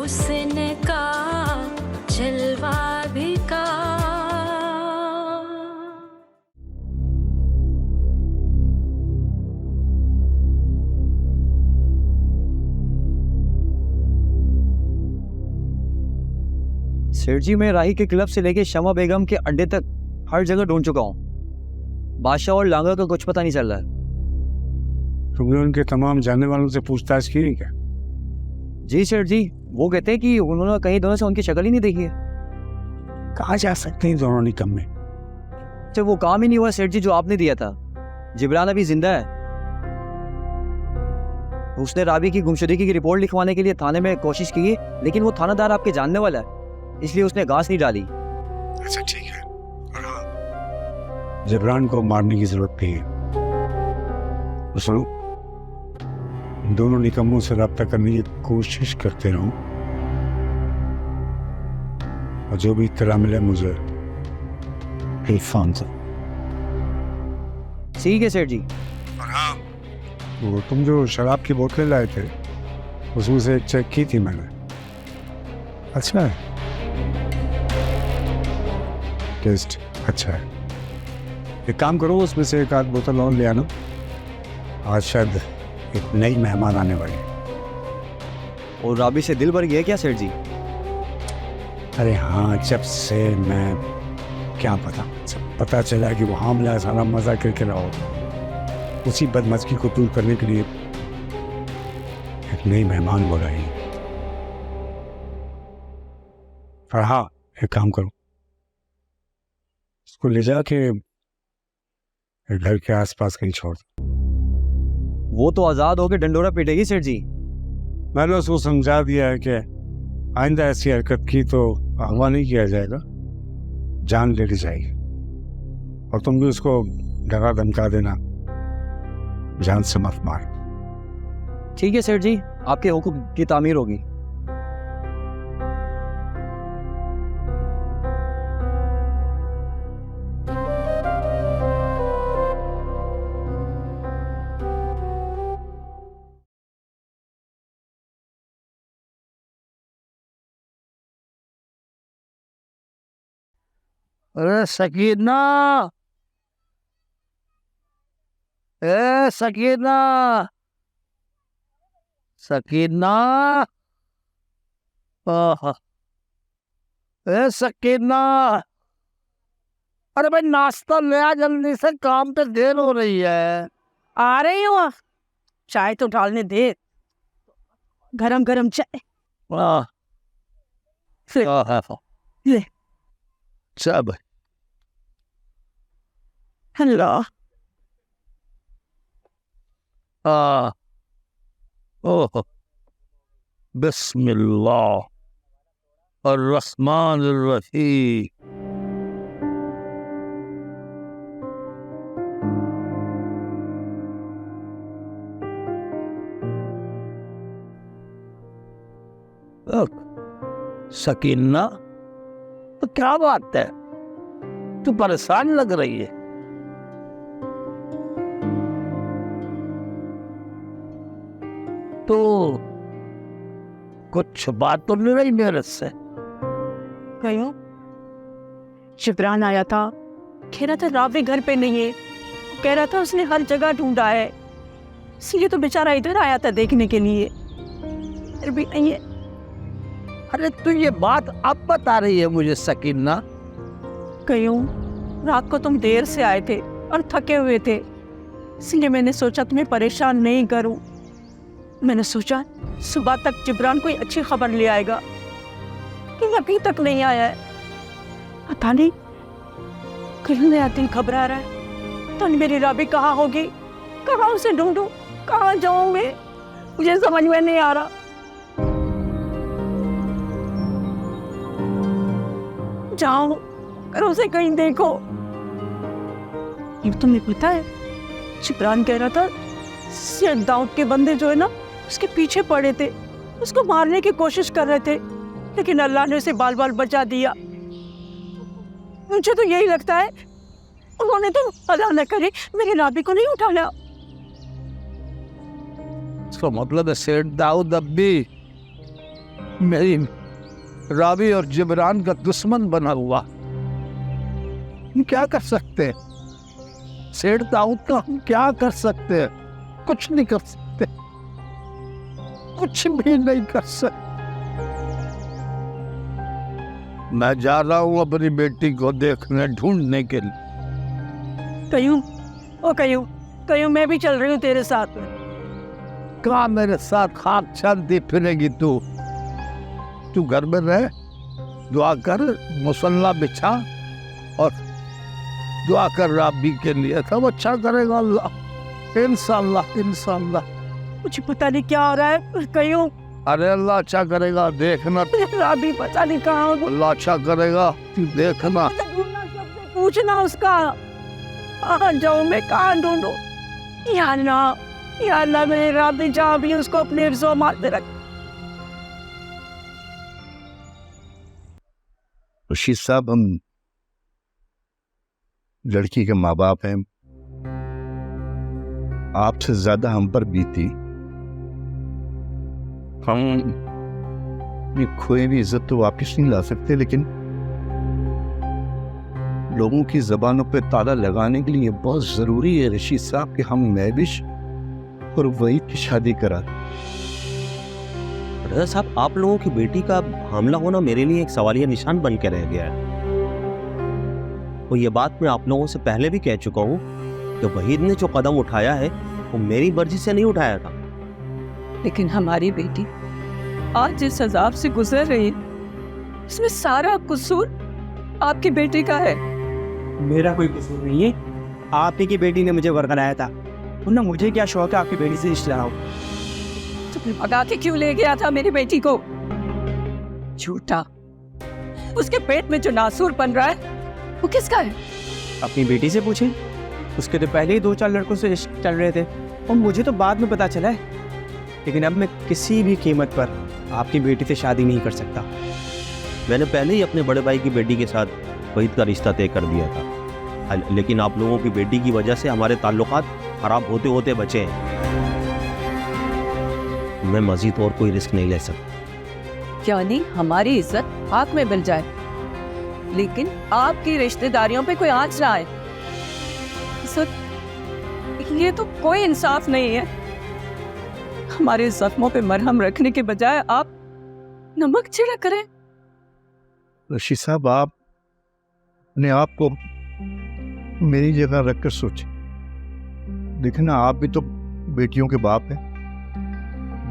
हुस्न का जलवा दिखा। सेठ जी, मैं राही के क्लब से लेके शमा बेगम के अड्डे तक हर जगह ढूंढ चुका हूँ। बादशाह और लांगा का कुछ पता नहीं चल रहा है। तुमने उनके तमाम जानने वालों से पूछताछ की है क्या? जी सेठ जी, वो कहते हैं कि उन्होंने कहीं दोनों से उनकी शक्ल ही नहीं देखी है। कहाँ जा सकते हैं दोनों निकम्मे? जब वो काम ही नहीं हुआ सेठ जी जो आपने दिया था। जिब्रान अभी जिंदा है। उसने राबी की गुमशुदगी की रिपोर्ट लिखवाने के लिए थाने में कोशिश की, लेकिन वो थानादार आपके जानने वाला है, इसलिए उसने घास नहीं डाली। अच्छा ठीक है, और हाँ, जिब्रान को मारने की जरूरत नहीं है। तो सुनो, दोनों निकम्मों से रब्ता करने की कोशिश करते रहो, और जो भी इत्तला मिले मुझे इरफान से। ठीक है सेठ जी। और हाँ, वो तुम जो शराब की बोतलें लाए थे उसमें से एक चेक की थी मैंने। अच्छा है, टेस्ट अच्छा है। एक काम करो, उसमें से एक आध बोतल और ले आना। आज शायद एक नई मेहमान आने वाली है। और राबी से दिल भर गया क्या सेठ जी? अरे हाँ, जब से मैं क्या पता, जब पता चला कि वो हामला सारा मजा करके रहा हो, उसी बदमज़गी को दूर करने के लिए एक नई मेहमान बुलाई। और हाँ, एक काम करो, उसको ले जाके घर के आसपास कहीं छोड़ दो। वो तो आजाद होकर डंडोरा पीटेगी सेठ जी। मैंने उसको समझा दिया है कि आइंदा ऐसी हरकत की तो अगवा नहीं किया जाएगा, जान ले ली जाएगी। और तुम भी उसको डरा धमका देना, जान से मत मार। ठीक है सेठ जी, आपके हुक्म की तामीर होगी। अरे सकीना, ए सकीना, सकीना, आहा, ए सकीना, अरे भाई नाश्ता ले आ जल्दी से, काम पे देर हो रही है। आ रही हूँ, चाय तो डालने दे, गरम गरम चाय। आह, ले सब हेलो। ओह, बिस्मिल्लाह और रहमान रहीम। सकीना, तो क्या बात है, तू परेशान लग रही है? तो कुछ बात तो नहीं रही मेरे से? कहो, जिब्रान आया था, कह रहा था राबी घर पे नहीं है, कह रहा था उसने हर जगह ढूंढा है, इसलिए तो बेचारा इधर आया था देखने के लिए, फिर भी नहीं है। अरे तू ये बात अब बता रही है मुझे सकीना? कहो, रात को तुम देर से आए थे और थके हुए थे, इसलिए मैंने सोचा तुम्हें परेशान नहीं करूं। मैंने सोचा सुबह तक जिब्रान कोई अच्छी खबर ले आएगा, कि अभी तक नहीं आया है। पता नहीं कहीं नया दिल घबरा रहा है। तो मेरी राबी कहाँ होगी, कहाँ उसे ढूंढूं, कहाँ जाऊं मैं, मुझे समझ में नहीं आ रहा। जाओ और उसे कहीं देखो। ये तुम्हें पता है, जिब्रान कह रहा था शेख दाऊद के बंदे जो है ना, उसके पीछे पड़े थे, उसको मारने की कोशिश कर रहे थे, लेकिन अल्लाह ने उसे बाल बाल बचा दिया। मुझे तो यही लगता है उन्होंने तो अल्लाह न करे मेरी राबी को नहीं उठाया। इसका मतलब है शेख दाऊद अब भी मेरी रावी और जिब्रान का दुश्मन बना हुआ। हम क्या कर सकते हैं? सेठ दाऊद का हम क्या कर सकते हैं? कुछ नहीं कर सकते, कुछ भी नहीं कर सकते। मैं जा रहा हूँ अपनी बेटी को देखने, ढूंढने के लिए। कयूं मैं भी चल रही हूँ तेरे साथ में। कहाँ मेरे साथ खाक छानती फिरेगी तू? तू घर में रह, दुआ कर, मुसल्ला बिछा और दुआ कर राबी के लिए, सब अच्छा करेगा अल्लाह, इंशाअल्लाह इंशाअल्लाह। मुझे पता नहीं क्या हो रहा है कयूं। अरे अल्लाह अच्छा करेगा, देखना। राबी पता नहीं कहाँ हो। अल्लाह अच्छा करेगा, तू देखना। पूछना उसका, कहाँ जाऊँ मैं, कहाँ ढूंढूं? या अल्लाह मेरे राबी जहाँ भी उसको अपने हिफ्ज़ो मार दे रख। रशीद साहब, हम लड़की के माँ बाप हैं, आपसे ज्यादा हम पर बीती। हम ये खोई हुई इज्जत तो वापस नहीं ला सकते, लेकिन लोगों की जबानों पे ताला लगाने के लिए बहुत जरूरी है रशीद साहब कि हम महविश और वही की शादी करा। रजा साहब, आप लोगों की बेटी का हमला होना मेरे लिए एक सवालिया निशान बन के रह गया है। और ये बात मैं आप लोगों से पहले भी कह चुका हूँ कि वहीद ने जो कदम उठाया है वो मेरी मर्जी से नहीं उठाया था। लेकिन हमारी बेटी आज जिस अजाब से गुजर रही है, इसमें सारा कसूर आपकी बेटी का है। मेरा कोई कसूर नहीं है, आप ही की बेटी ने मुझे वरगलाया था, वरना मुझे क्या शौक है आपकी बेटी से रिश्ता हो। तुमने भगा के क्यों ले गया था मेरी बेटी को? झूठा। उसके पेट में जो नासूर बन रहा है वो किसका है? अपनी बेटी से पूछें, उसके तो पहले ही 2-4 लड़कों से इश्क चल रहे थे और मुझे तो बाद में पता चला है। लेकिन अब मैं किसी भी कीमत पर आपकी बेटी से शादी नहीं कर सकता। मैंने पहले ही अपने बड़े भाई की बेटी के साथ वहीद का रिश्ता तय कर दिया था, लेकिन आप लोगों की बेटी की वजह से हमारे ताल्लुकात खराब होते होते बचे हैं। मैं मजीद और कोई रिस्क नहीं ले सकता। यानी हमारी इज्जत आग में मिल जाए, लेकिन आपकी रिश्तेदारियों पे कोई आंच ना आए। ये तो कोई इंसाफ नहीं है। हमारे जख्मों पे मरहम रखने के बजाय आप नमक छिड़क करें। रशीद साहब, आप अपने आप को मेरी जगह रखकर सोचें। देखना, आप भी तो बेटियों के बाप हैं।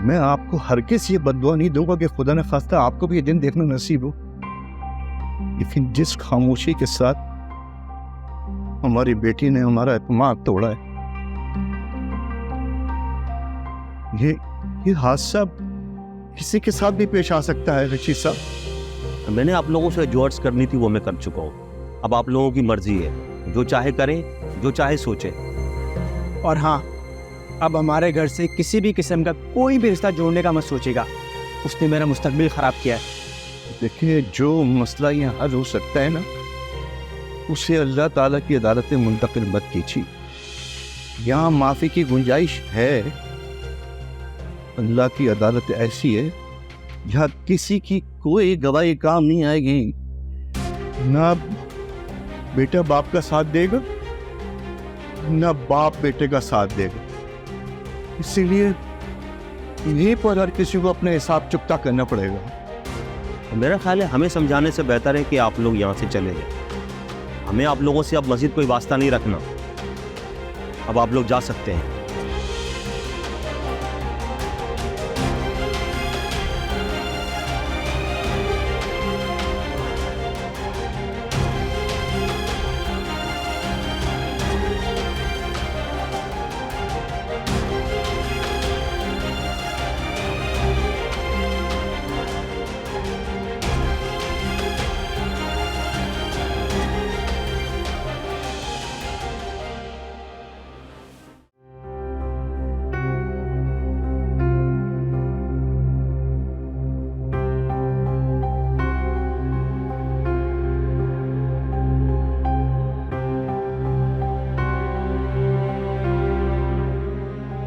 मैं आपको हरगिज़ ये बद्दुआ नहीं दूंगा कि खुदा न खास्ता आपको भी ये दिन देखना नसीब हो, लेकिन जिस खामोशी के साथ हमारी बेटी ने हमारा एतमाद तोड़ा है, ये हादसा किसी के साथ भी पेश आ सकता है। रशीद साहब, मैंने आप लोगों से जो अर्ज करनी थी वो मैं कर चुका हूँ। अब आप लोगों की मर्जी है, जो चाहे करें, जो चाहे सोचें। और हाँ, अब हमारे घर से किसी भी किस्म का कोई भी रिश्ता जोड़ने का मत सोचेगा, उसने मेरा मुस्तकबिल ख़राब किया है। देखिए, जो मसला यहाँ हल हो सकता है ना, उसे अल्लाह ताला की अदालत में मुंतकिल मत कीजिए। यहाँ माफ़ी की गुंजाइश है। अल्लाह की अदालत ऐसी है जहाँ किसी की कोई गवाही काम नहीं आएगी। ना बेटा बाप का साथ देगा, ना बाप बेटे का साथ देगा। इसीलिए यहीं पर हर किसी को अपने हिसाब चुकता करना पड़ेगा। मेरा ख्याल है हमें समझाने से बेहतर है कि आप लोग यहाँ से चले जाए। हमें आप लोगों से अब मज़ीद कोई वास्ता नहीं रखना। अब आप लोग जा सकते हैं।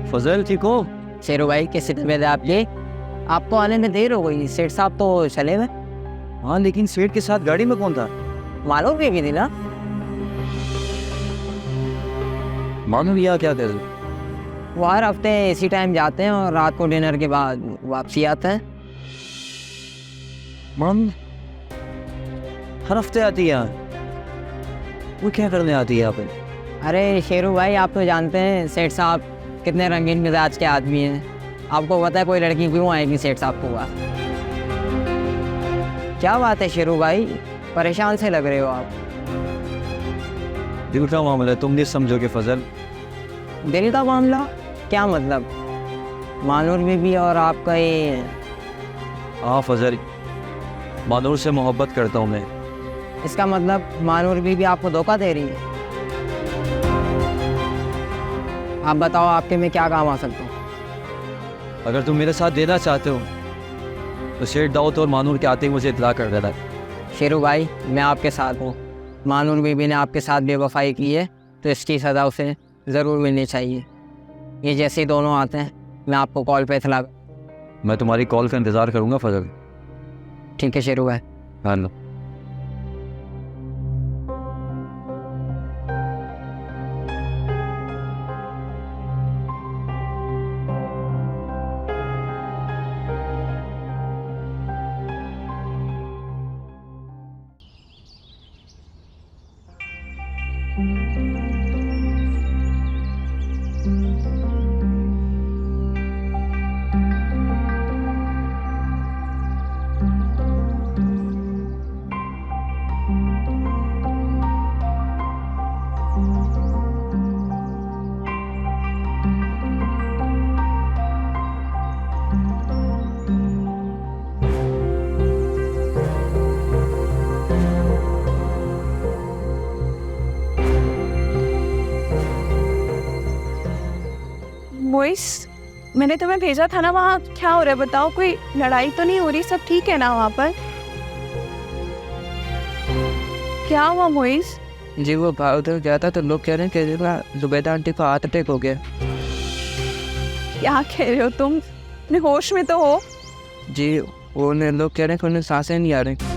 फजल, ठीक हो? शेरू भाई, कैसे तबीयत है आपकी? आपको आने में देर हो गई, सेठ साहब तो चले गए। हाँ लेकिन सेठ के साथ गाड़ी में कौन था? मालूम भी थी ना। मानो यहाँ क्या कर? वो हर हफ्ते इसी टाइम जाते हैं और रात को डिनर के बाद वापसी आते हैं। मम हर हफ्ते आती है यहाँ? वो क्या करने आती है यहाँ पे? अरे शेरू भाई, आप तो जानते हैं सेठ साहब कितने रंगीन मिजाज के आदमी हैं। आपको पता है कोई लड़की क्यों आएगी सेठ साहब को पास? क्या बात है शेरू भाई, परेशान से लग रहे हो आप। दिल का मामला है, तुम नहीं समझोगे फजल। दिल का मामला? क्या मतलब? मानूर बीबी और आपका ये? हाँ फजल, मानूर से मोहब्बत करता हूँ मैं। इसका मतलब मानूर बीबी आपको धोखा दे रही है? आप बताओ आपके में क्या काम आ सकता हूँ? अगर तुम मेरे साथ देना चाहते हो तो शेठ दाऊद और मानूर के आते ही मुझे इतला कर देना। शेरू भाई, मैं आपके साथ हूँ। मानूर बीबी ने आपके साथ बेवफाई की है तो इसकी सज़ा उसे ज़रूर मिलनी चाहिए। ये जैसे ही दोनों आते हैं मैं आपको कॉल पे इतला। मैं तुम्हारी कॉल का इंतज़ार करूँगा फजल। ठीक है शेरू भाई। हाँ लो। मोइस, मैंने तुम्हें भेजा था ना, वहाँ क्या हो रहा है बताओ? कोई लड़ाई तो नहीं हो रही? सब ठीक है ना वहाँ पर? क्या हुआ मोइस? जी वो भाव उधर गया था तो लोग कह रहे हैं कि जुबैदा आंटी को हार्ट अटैक हो गया। क्या कह रहे हो तुम? अपने होश में तो हो? जी वो लोग कह रहे हैं कि उन्हें सांसें नहीं आ रही।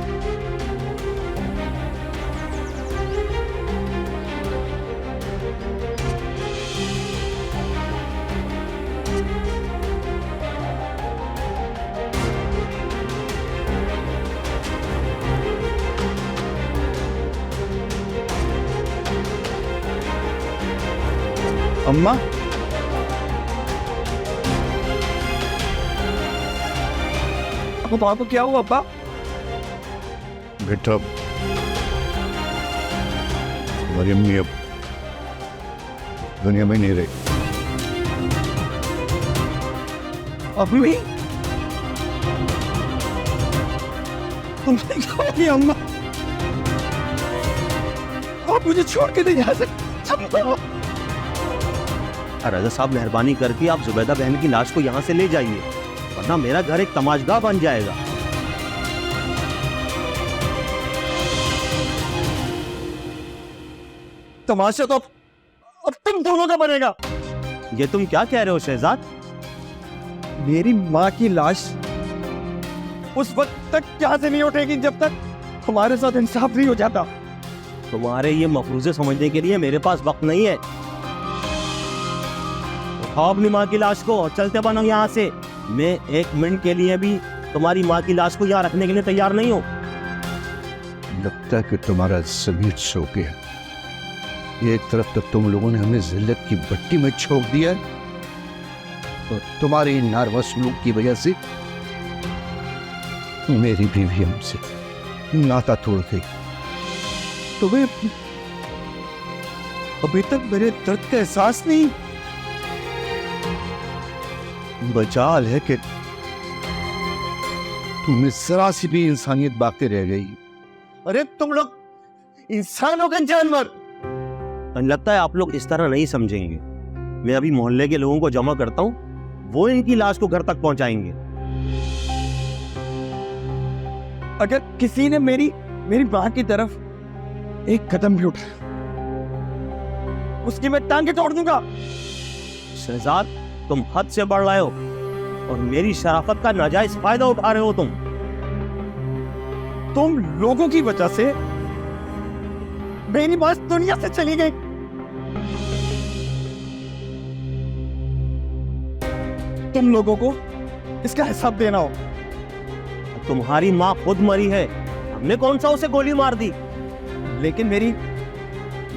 अम्मा, पापा को क्या हुआ पापा? बेटा तुम्हारी अम्मी अब दुनिया में नहीं रही। अम्मी तुमने कहा कि अम्मा, आप मुझे छोड़ के नहीं जा सकते। राजा साहब मेहरबानी करके आप जुबैदा बहन की लाश को यहाँ से ले जाइए, वरना मेरा घर एक तमाशगाह बन जाएगा। तमाशा तो अब तुम दोनों का बनेगा। ये तुम क्या कह रहे हो शहजाद? मेरी माँ की लाश उस वक्त तक यहाँ से नहीं उठेगी जब तक हमारे साथ इंसाफ नहीं हो जाता। तुम्हारे ये मफरूजे समझने के लिए मेरे पास वक्त नहीं है। उठाओ अपनी माँ की लाश को और चलते बनो यहाँ से। मैं एक मिनट के लिए भी तुम्हारी माँ की लाश को यहाँ रखने के लिए तैयार नहीं हूँ। लगता है कि तुम्हारा ज़मीर सो गया। एक तरफ तो तुम लोगों ने हमें जिल्लत की भट्टी में झोंक दिया और तुम्हारी नारवा सलूक की वजह से मेरी बीवी हमसे नाता तोड़ गई। तुम्हें अभी तक मेरे दर्द का एहसास नहीं? बचाल है कि तुम्हें जरा सी भी इंसानियत बाकी रह गई। अरे तुम लोग इंसान हो गए जानवर। लगता है आप लोग इस तरह नहीं समझेंगे। मैं अभी मोहल्ले के लोगों को जमा करता हूँ, वो इनकी लाश को घर तक पहुंचाएंगे। अगर किसी ने मेरी माँ की तरफ एक कदम भी उठाया, उसकी मैं टांगे तोड़ दूंगा। शहजाद, तुम हद से बढ़ रहे हो। और मेरी शराफत का नाजायज फायदा उठा रहे हो तुम लोगों की वजह से मेरी माँ दुनिया से चली गई। तुम लोगों को इसका हिसाब देना हो। तुम्हारी माँ खुद मरी है, हमने कौन सा उसे गोली मार दी? लेकिन मेरी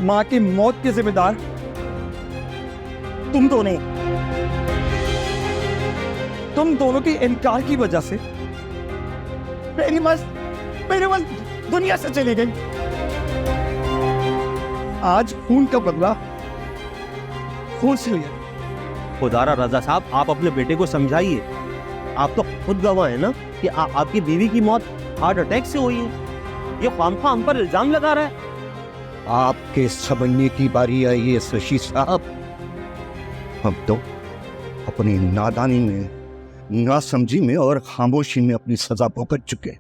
माँ की मौत के जिम्मेदार तुम दोनों। तुम दोनों के इनकार की वजह से मेरी माँ दुनिया से चली गई। आज खून का बदला खून से लिया। खुदारा रजा साहब, आप अपने बेटे को समझाइए। आप तो खुद गवाह हैं ना कि आपकी बीवी की मौत हार्ट अटैक से हुई है। ये खामखा हम पर इल्जाम लगा रहा है। आपके समझने की बारी आई है शशि साहब। हम तो अपनी नादानी में, नासमझी में और खामोशी में अपनी सजा भुगत चुके।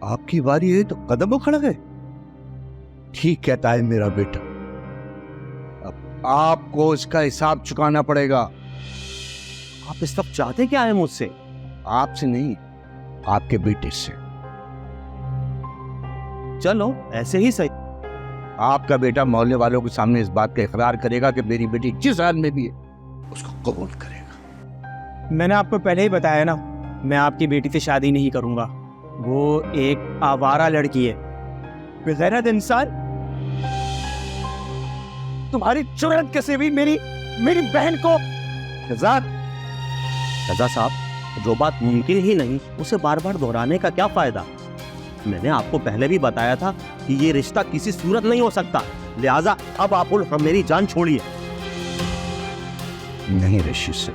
आपकी बारी है तो कदम उखड़ गए। ठीक कहता है मेरा बेटा, अब आपको इसका हिसाब चुकाना पड़ेगा। आप इस वक्त चाहते क्या है मुझसे? आपसे नहीं, आपके बेटे से। चलो ऐसे ही सही। आपका बेटा मोहल्ले वालों के सामने इस बात का इकरार करेगा कि मेरी बेटी जिस हाल में भी है उसको कबूल करेगा। मैंने आपको पहले ही बताया ना, मैं आपकी बेटी से शादी नहीं करूंगा। वो एक आवारा लड़की है, बेगैरत इंसान। तुम्हारी जुर्रत कैसे भी मेरी बहन को। रजा साहब, जो बात मुमकिन ही नहीं उसे बार बार दोहराने का क्या फायदा? मैंने आपको पहले भी बताया था कि ये रिश्ता किसी सूरत नहीं हो सकता। लिहाजा अब आप मेरी जान छोड़िए। नहीं ऋषि से,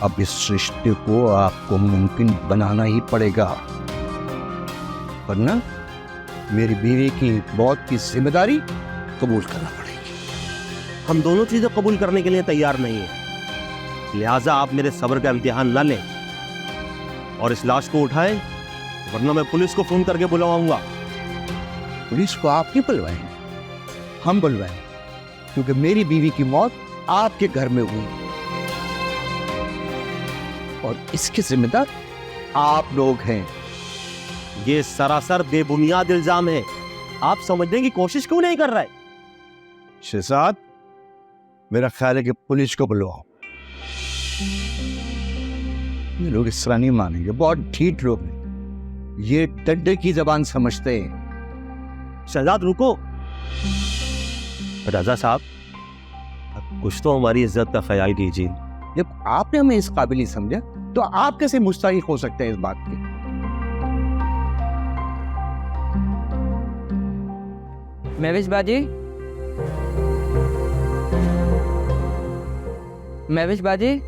अब इस रिश्ते को आपको मुमकिन बनाना ही पड़ेगा, वरना मेरी बीवी की मौत की जिम्मेदारी कबूल करना पड़ेगी। हम दोनों चीजें कबूल करने के लिए तैयार नहीं है। लिहाजा आप मेरे सब्र का इम्तिहान न लें और इस लाश को उठाएं, वरना मैं पुलिस को फोन करके बुलवाऊंगा। पुलिस को आप नहीं बुलवाएंगे, हम बुलवाएंगे, क्योंकि मेरी बीवी की मौत आपके घर में हुई और इसके जिम्मेदार आप लोग हैं। ये सरासर बेबुनियाद इल्जाम है। आप समझने की कोशिश क्यों नहीं कर रहे? शहजाद, मेरा ख्याल है कि पुलिस को बुलवाओ। ये लोग इस तरह नहीं मानेंगे, बहुत ढीठ लोग हैं, ये डंडे की जबान समझते हैं। शहजाद रुको। रजा साहब, कुछ तो हमारी इज्जत का ख्याल कीजिए। जब आपने हमें इस काबिल ही समझा तो आप कैसे मुस्तहिक हो सकते हैं इस बात के? महविश बाजी, महविश बाजी,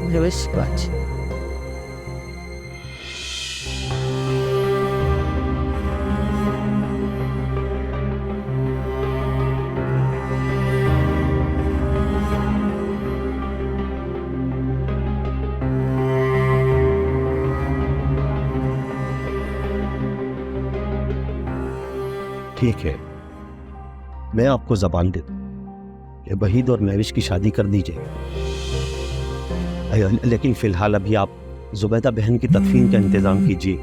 महविश बाजी। ठीक है, मैं आपको जबान दे दूं कि वहीद और महविश की शादी कर दी जाए, लेकिन फिलहाल अभी आप जुबैदा बहन की तदफीन का इंतजाम कीजिए।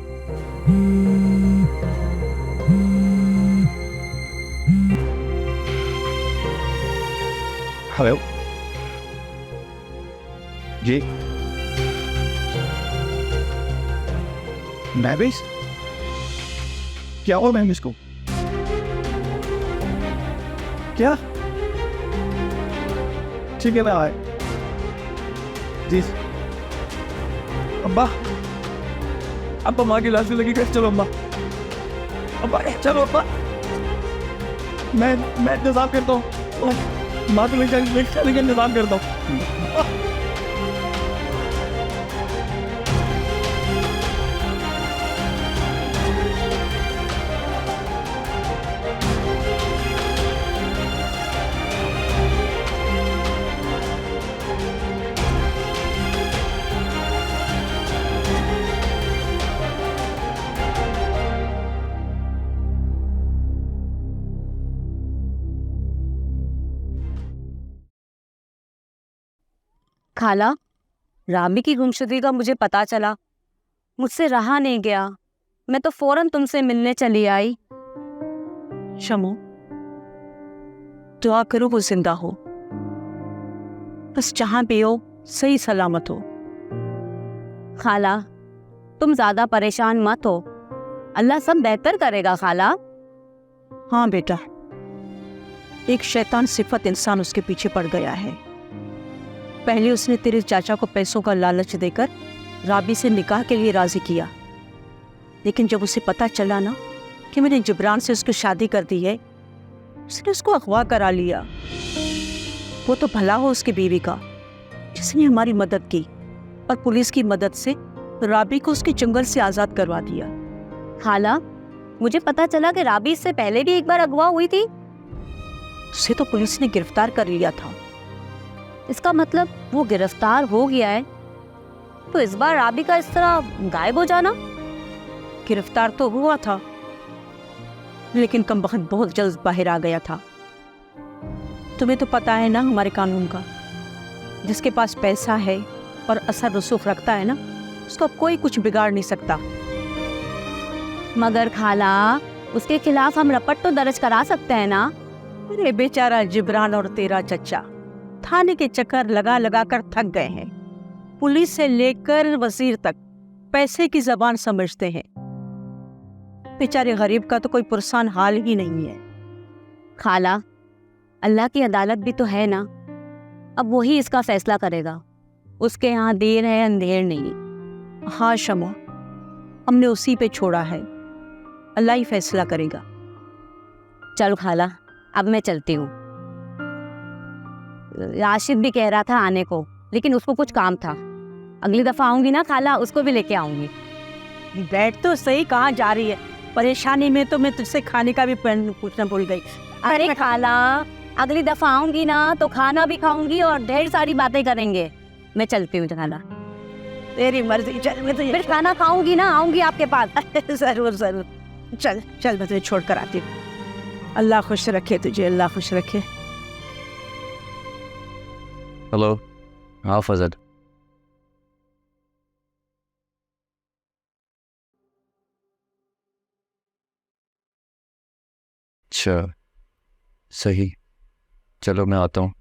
हेलो जी, महविश, क्या हुआ महविश को? क्या? ठीक है, मैं आए जी। अब्बा माँ की लाश में लगी कैसे? चलो अब्बा चलो अब्बा, मैं इंतजाम करता हूँ, माँ को लेकर इंतजाम करता हूँ। खाला, राबी की गुमशुदगी का मुझे पता चला, मुझसे रहा नहीं गया, मैं तो फौरन तुमसे मिलने चली आई। शमो, दुआ करो वो जिंदा हो, बस जहां भी हो सही सलामत हो। खाला, तुम ज्यादा परेशान मत हो, अल्लाह सब बेहतर करेगा खाला। हाँ बेटा, एक शैतान सिफत इंसान उसके पीछे पड़ गया है। पहले उसने तेरे चाचा को पैसों का लालच देकर राबी से निकाह के लिए राजी किया, लेकिन जब उसे पता चला ना कि मैंने जिब्रान से उसकी शादी कर दी है, उसने उसको अगवा करा लिया। वो तो भला हो उसकी बीवी का, जिसने हमारी मदद की और पुलिस की मदद से राबी को उसके चंगुल से आज़ाद करवा दिया। खाला, मुझे पता चला कि राबी इससे पहले भी एक बार अगवा हुई थी। उसे तो पुलिस ने गिरफ्तार कर लिया था। इसका मतलब वो गिरफ्तार हो गया है, तो इस बार राबी का इस तरह गायब हो जाना? गिरफ्तार तो हुआ था, लेकिन कमबख्त बहुत जल्द बाहर आ गया था। तुम्हें तो पता है ना हमारे कानून का, जिसके पास पैसा है और असर रसूख रखता है ना, उसका कोई कुछ बिगाड़ नहीं सकता। मगर खाला, उसके खिलाफ हम रपट तो दर्ज करा सकते हैं ना? अरे बेचारा जिब्रान और तेरा चचा थाने के चक्कर लगा लगा कर थक गए हैं। पुलिस से लेकर वजीर तक पैसे की जबान समझते हैं। बेचारे गरीब का तो कोई पुरसान हाल ही नहीं है। खाला, अल्लाह की अदालत भी तो है ना, अब वही इसका फैसला करेगा। उसके यहाँ देर है अंधेर नहीं। हाँ शमो, हमने उसी पे छोड़ा है, अल्लाह ही फैसला करेगा। चलो खाला, अब मैं चलती हूँ। राशिद भी कह रहा था आने को, लेकिन उसको कुछ काम था। अगली दफा आऊंगी ना खाला, उसको भी लेके आऊंगी। बैठ तो सही, कहाँ जा रही है? परेशानी में तो मैं तुझसे खाने का भी पूछना भूल गई। अरे खाला, अगली दफा आऊंगी ना तो खाना भी खाऊंगी और ढेर सारी बातें करेंगे। मैं चलती हूँ खाला। तेरी मर्जी, चल। मैं तो फिर खाना खाऊंगी ना, आऊंगी आपके पास। जरूर जरूर, चल चल, मैं तुझे छोड़ कर आती हूँ। अल्लाह खुश रखे तुझे, अल्लाह खुश रखे। हेलो, हाँ फजल। अच्छा, सही, चलो मैं आता हूँ।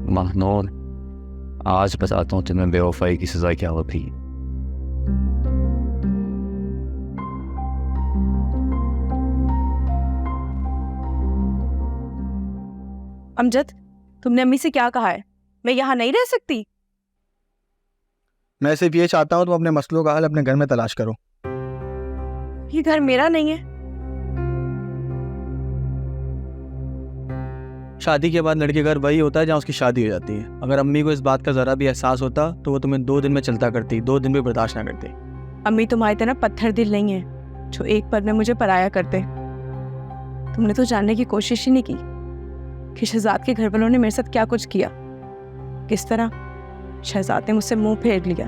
महनूर, आज बताता हूँ तुम्हें बेवफाई की सज़ा क्या होती है। अमजद, तुमने अम्मी से क्या कहा है? मैं यहाँ नहीं रह सकती। मैं सिर्फ ये चाहता हूँ तुम अपने मसलों का हल अपने घर में तलाश करो। ये घर मेरा नहीं है। शादी के बाद लड़के घर वही होता है जहाँ उसकी शादी हो जाती है। अगर अम्मी को इस बात का ज़रा भी एहसास होता तो वो तुम्हें 2 दिन में चलता करती, 2 दिन भी बर्दाश्त ना करती। अम्मी तुम्हारी तरह पत्थर दिल नहीं है जो एक पल में मुझे पराया करते। तुमने तो जानने की कोशिश ही नहीं की कि शहजाद के घर वालों ने मेरे साथ क्या कुछ किया, किस तरह शहजाद ने मुझसे मुंह फेर लिया।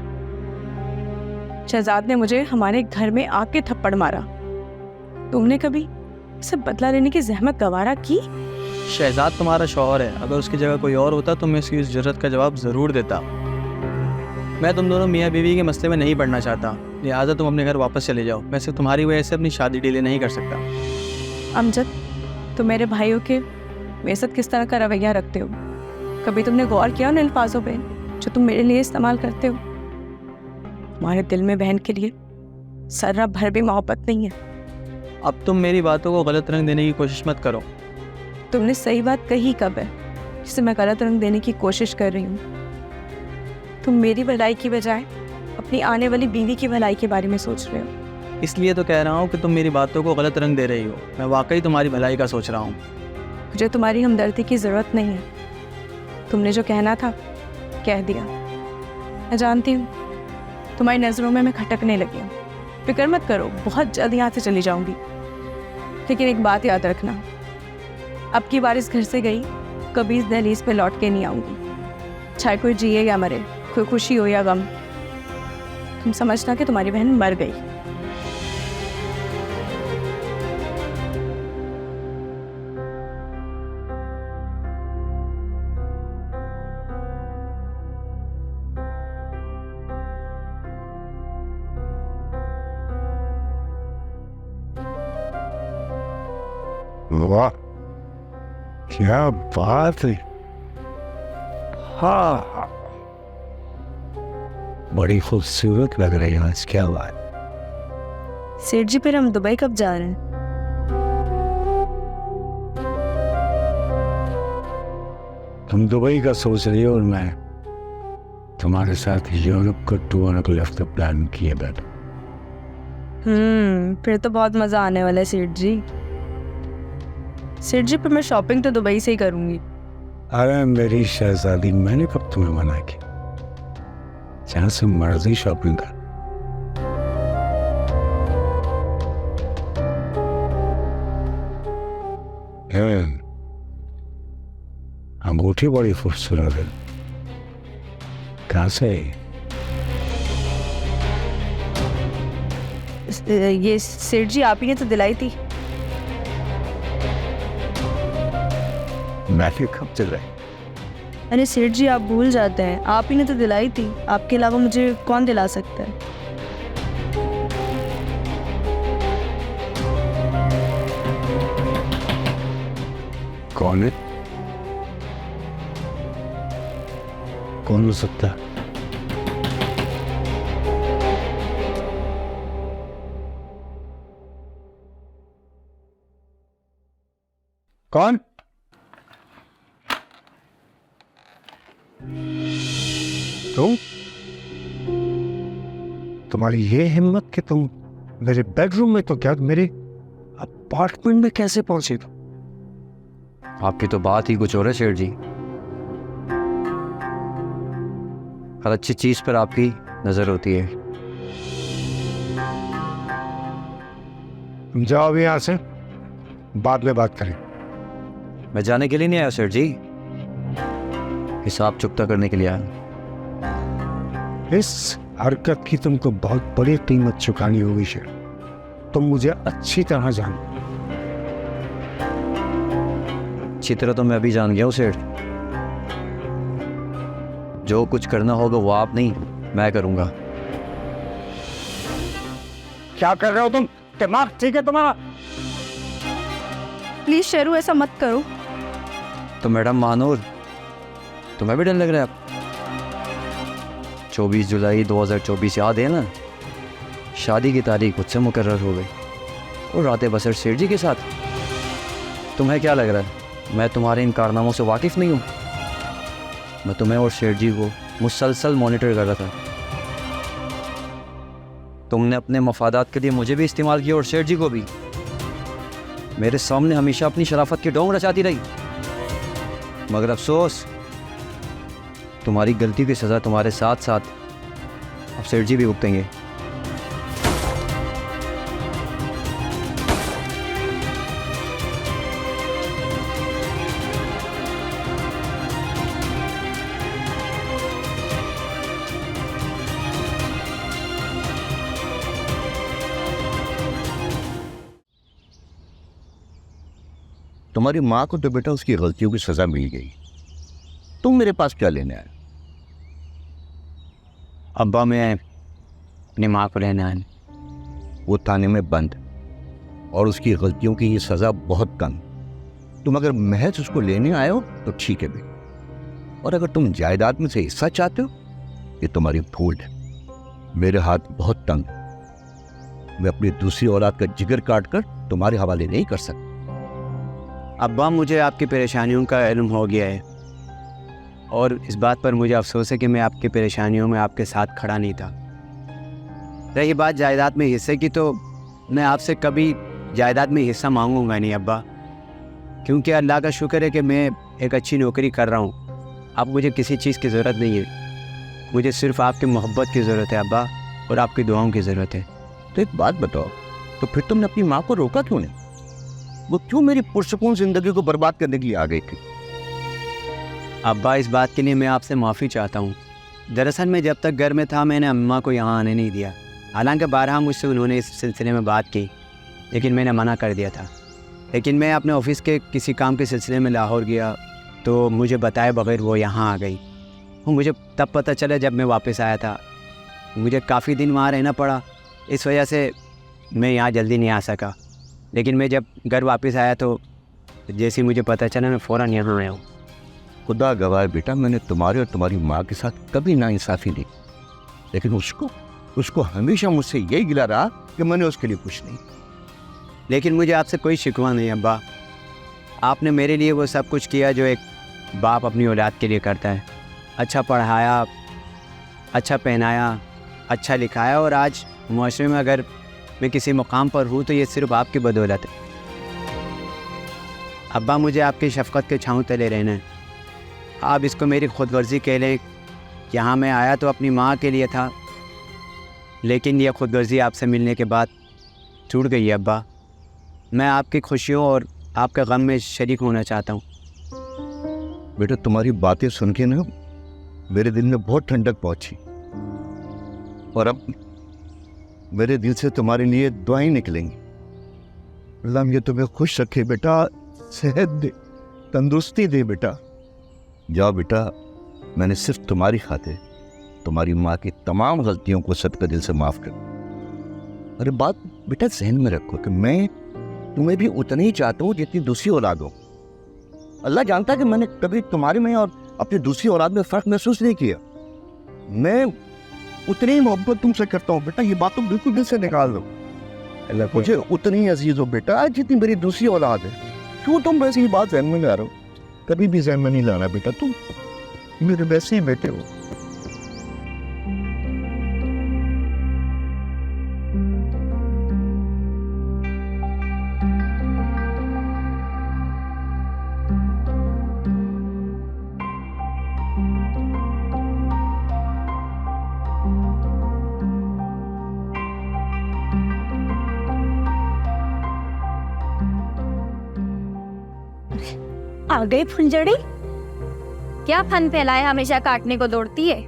शहजाद ने मुझे हमारे घर में आके थप्पड़ मारा। तुमने कभी इससे बदला लेने की जहमत गवारा की? शहजाद तुम्हारा शौहर है, अगर उसकी जगह कोई और होता तो मैं इसकी इस जरूरत का जवाब ज़रूर देता। मैं तुम दोनों मियाँ बीवी के मसले में नहीं पड़ना चाहता, लिहाजा तुम अपने घर वापस चले जाओ। मैं सिर्फ तुम्हारी वजह से अपनी शादी डिले नहीं कर सकता। अमजद, तुम मेरे भाइयों के मेरे साथ किस तरह का रवैया रखते हो? कभी तुमने गौर किया उन अल्फाजों पे जो तुम मेरे लिए इस्तेमाल करते हो? तुम्हारे दिल में बहन के लिए सर्रा भर भी मोहब्बत नहीं है। अब तुम मेरी बातों को गलत रंग देने की कोशिश मत करो। तुमने सही बात कही कब है जिसे मैं गलत रंग देने की कोशिश कर रही हूँ? तुम मेरी भलाई की बजाय अपनी आने वाली बीवी की भलाई के बारे में सोच रहे हो। इसलिए तो कह रहा हूँ कि तुम मेरी बातों को गलत रंग दे रही हो। मैं वाकई तुम्हारी भलाई का सोच रहा हूँ। मुझे तुम्हारी हमदर्दी की ज़रूरत नहीं है। तुमने जो कहना था कह दिया। मैं जानती हूँ तुम्हारी नज़रों में मैं खटकने लगी हूँ। फिक्र मत करो, बहुत जल्द यहाँ से चली जाऊँगी। लेकिन एक बात याद रखना, अब की बार इस घर से गई कभी इस दहलीज पे लौट के नहीं आऊँगी। चाहे कोई जिए या मरे, कोई खुशी हो या गम, तुम समझना कि तुम्हारी बहन मर गई। वाह, क्या बात है। हाँ, बड़ी खूबसूरत लग रही है आज, क्या बात। सेठ जी, फिर हम दुबई कब जा रहे हैं? तुम दुबई का सोच रही हो और मैं तुम्हारे साथ यूरोप को टूर अगले हफ्ते प्लान किए बैठा। फिर तो बहुत मज़ा आने वाला है सेठ जी। सेठ जी, फिर मैं शॉपिंग तो दुबई से ही करूँगी। अरे मेरी शहजादी, मैंने कब तुम्हें मना किया? जहाँ से मर्जी शॉपिंग कर। अंगूठी बड़ी खूबसूरत है, कहाँ से? ये सेठ जी आप ही ने तो दिलाई थी। मैंने कब दिलाई? अरे सेठ जी, आप भूल जाते हैं, आप ही ने तो दिलाई थी। आपके अलावा मुझे कौन दिला सकता है? कौन है? कौन हो सकता है? कौन? तुम? तुम्हारी ये हिम्मत कि तुम मेरे बेडरूम में, तो क्या मेरे अपार्टमेंट में कैसे पहुंचे तुम? आपकी तो बात ही कुछ और है सेठ जी। हर अच्छी चीज पर आपकी नजर होती है। तुम जाओ अभी यहाँ से, बाद में बात करें। मैं जाने के लिए नहीं आया सेठ जी, हिसाब चुकता करने के लिए आया। इस हरकत की तुमको बहुत बड़ी कीमत चुकानी होगी शेर। तुम मुझे अच्छी तरह जानते। अच्छी तरह तो मैं अभी जान गया हूँ सेठ। जो कुछ करना होगा वो आप नहीं, मैं करूंगा। क्या कर रहे हो तुम? दिमाग ठीक है तुम्हारा? प्लीज शेरू, ऐसा मत करो। तो मैडम मानूर, तुम्हें भी डर लग रहा है? 24 जुलाई 2024 याद है ना? शादी की तारीख खुद से मुकर्रर हो गई और रातें बसर सेठ जी के साथ। तुम्हें क्या लग रहा है मैं तुम्हारे इन कारनामों से वाकिफ नहीं हूँ? मैं तुम्हें और सेठ जी को मुसलसल मॉनिटर कर रहा था। तुमने अपने मफादात के लिए मुझे भी इस्तेमाल किया और सेठ जी को भी। मेरे सामने हमेशा अपनी शराफत की डोंग रचाती रही, मगर अफसोस तुम्हारी गलती की सज़ा तुम्हारे साथ साथ अब सेठ जी भी भुगतेंगे। तुम्हारी माँ को तो बेटा उसकी गलतियों की सजा मिल गई, तुम मेरे पास क्या लेने आए? अब्बा, मैं अपनी माँ को लेने आया। वो थाने में बंद और उसकी गलतियों की ये सजा बहुत कम। तुम अगर महज उसको लेने आए हो तो ठीक है बेटा, और अगर तुम जायदाद में से हिस्सा चाहते हो ये तुम्हारी भूल है। मेरे हाथ बहुत तंग, मैं अपनी दूसरी औलाद का जिगर काट कर तुम्हारे हवाले नहीं कर सकता। अब्बा, मुझे आपकी परेशानियों का इल्म हो गया है और इस बात पर मुझे अफसोस है कि मैं आपकी परेशानियों में आपके साथ खड़ा नहीं था। रही बात जायदाद में हिस्से की, तो मैं आपसे कभी जायदाद में हिस्सा मांगूंगा नहीं अब्बा, क्योंकि अल्लाह का शुक्र है कि मैं एक अच्छी नौकरी कर रहा हूँ। अब मुझे किसी चीज़ की ज़रूरत नहीं है, मुझे सिर्फ़ आपकी मोहब्बत की ज़रूरत है अब्बा, और आपकी दुआओं की ज़रूरत है। तो एक बात बताओ, तो फिर तुमने अपनी माँ को रोका क्यों नहीं? वो क्यों मेरी पुरसकून जिंदगी को बर्बाद करने के लिए आ गई थी? अब्बा, इस बात के लिए मैं आपसे माफ़ी चाहता हूँ। दरअसल मैं जब तक घर में था मैंने अम्मा को यहाँ आने नहीं दिया। हालांकि बारहा मुझसे उन्होंने इस सिलसिले में बात की, लेकिन मैंने मना कर दिया था। लेकिन मैं अपने ऑफिस के किसी काम के सिलसिले में लाहौर गया तो मुझे बताए बगैर वो यहाँ आ गई। वो मुझे तब पता चला जब मैं वापस आया था। मुझे काफ़ी दिन वहाँ रहना पड़ा, इस वजह से मैं यहाँ जल्दी नहीं आ सका। लेकिन मैं जब घर वापस आया तो जैसे ही मुझे पता चला मैं फ़ौरन यहाँ आया हूँ। खुदा गवाह है बेटा, मैंने तुम्हारे और तुम्हारी माँ के साथ कभी नाइंसाफ़ी नहीं, लेकिन उसको हमेशा मुझसे यही गिला रहा कि मैंने उसके लिए कुछ नहीं। लेकिन मुझे आपसे कोई शिकवा नहीं अब्बा। आपने मेरे लिए वो सब कुछ किया जो एक बाप अपनी औलाद के लिए करता है। अच्छा पढ़ाया, अच्छा पहनाया, अच्छा लिखाया, और आज मुआशरे में अगर मैं किसी मुकाम पर हूँ तो ये सिर्फ आपकी बदौलत है। अब्बा, मुझे आपकी शफ़क़त के छाँव तले रहना है। आप इसको मेरी खुद गर्जी कह लें। यहाँ मैं आया तो अपनी माँ के लिए था, लेकिन यह खुद गर्जी आपसे मिलने के बाद टूट गई है अब्बा। मैं आपकी खुशियों और आपके गम में शरीक होना चाहता हूँ। बेटा, तुम्हारी बातें सुन के ना मेरे दिल में बहुत ठंडक पहुँची, और अब मेरे दिल से तुम्हारे लिए दुआएं निकलेंगी। अल्लाह ये तुम्हें खुश रखे बेटा, सेहत दे, तंदुरुस्ती दे बेटा। जाओ बेटा, मैंने सिर्फ तुम्हारी खातिर तुम्हारी माँ की तमाम गलतियों को सदका दिल से माफ़ कर। अरे बात बेटा जहन में रखो कि मैं तुम्हें भी उतना ही चाहता हूँ जितनी दूसरी औलाद हो। अल्लाह जानता है कि मैंने कभी तुम्हारे में और अपनी दूसरी औलाद में फ़र्क महसूस नहीं किया। मैं उतनी ही मोहब्बत तुमसे करता हूँ बेटा, ये बात तुम बिल्कुल दिल से निकाल दो। मुझे उतनी ही अजीज हो बेटा जितनी मेरी दूसरी औलाद है। क्यों तुम वैसे ही बात जहन में ला रहे हो? कभी भी जहन में नहीं लाना बेटा, तुम मेरे वैसे ही बेटे हो। आ गई फुलझड़ी। क्या फन फैलाए हमेशा काटने को दौड़ती है।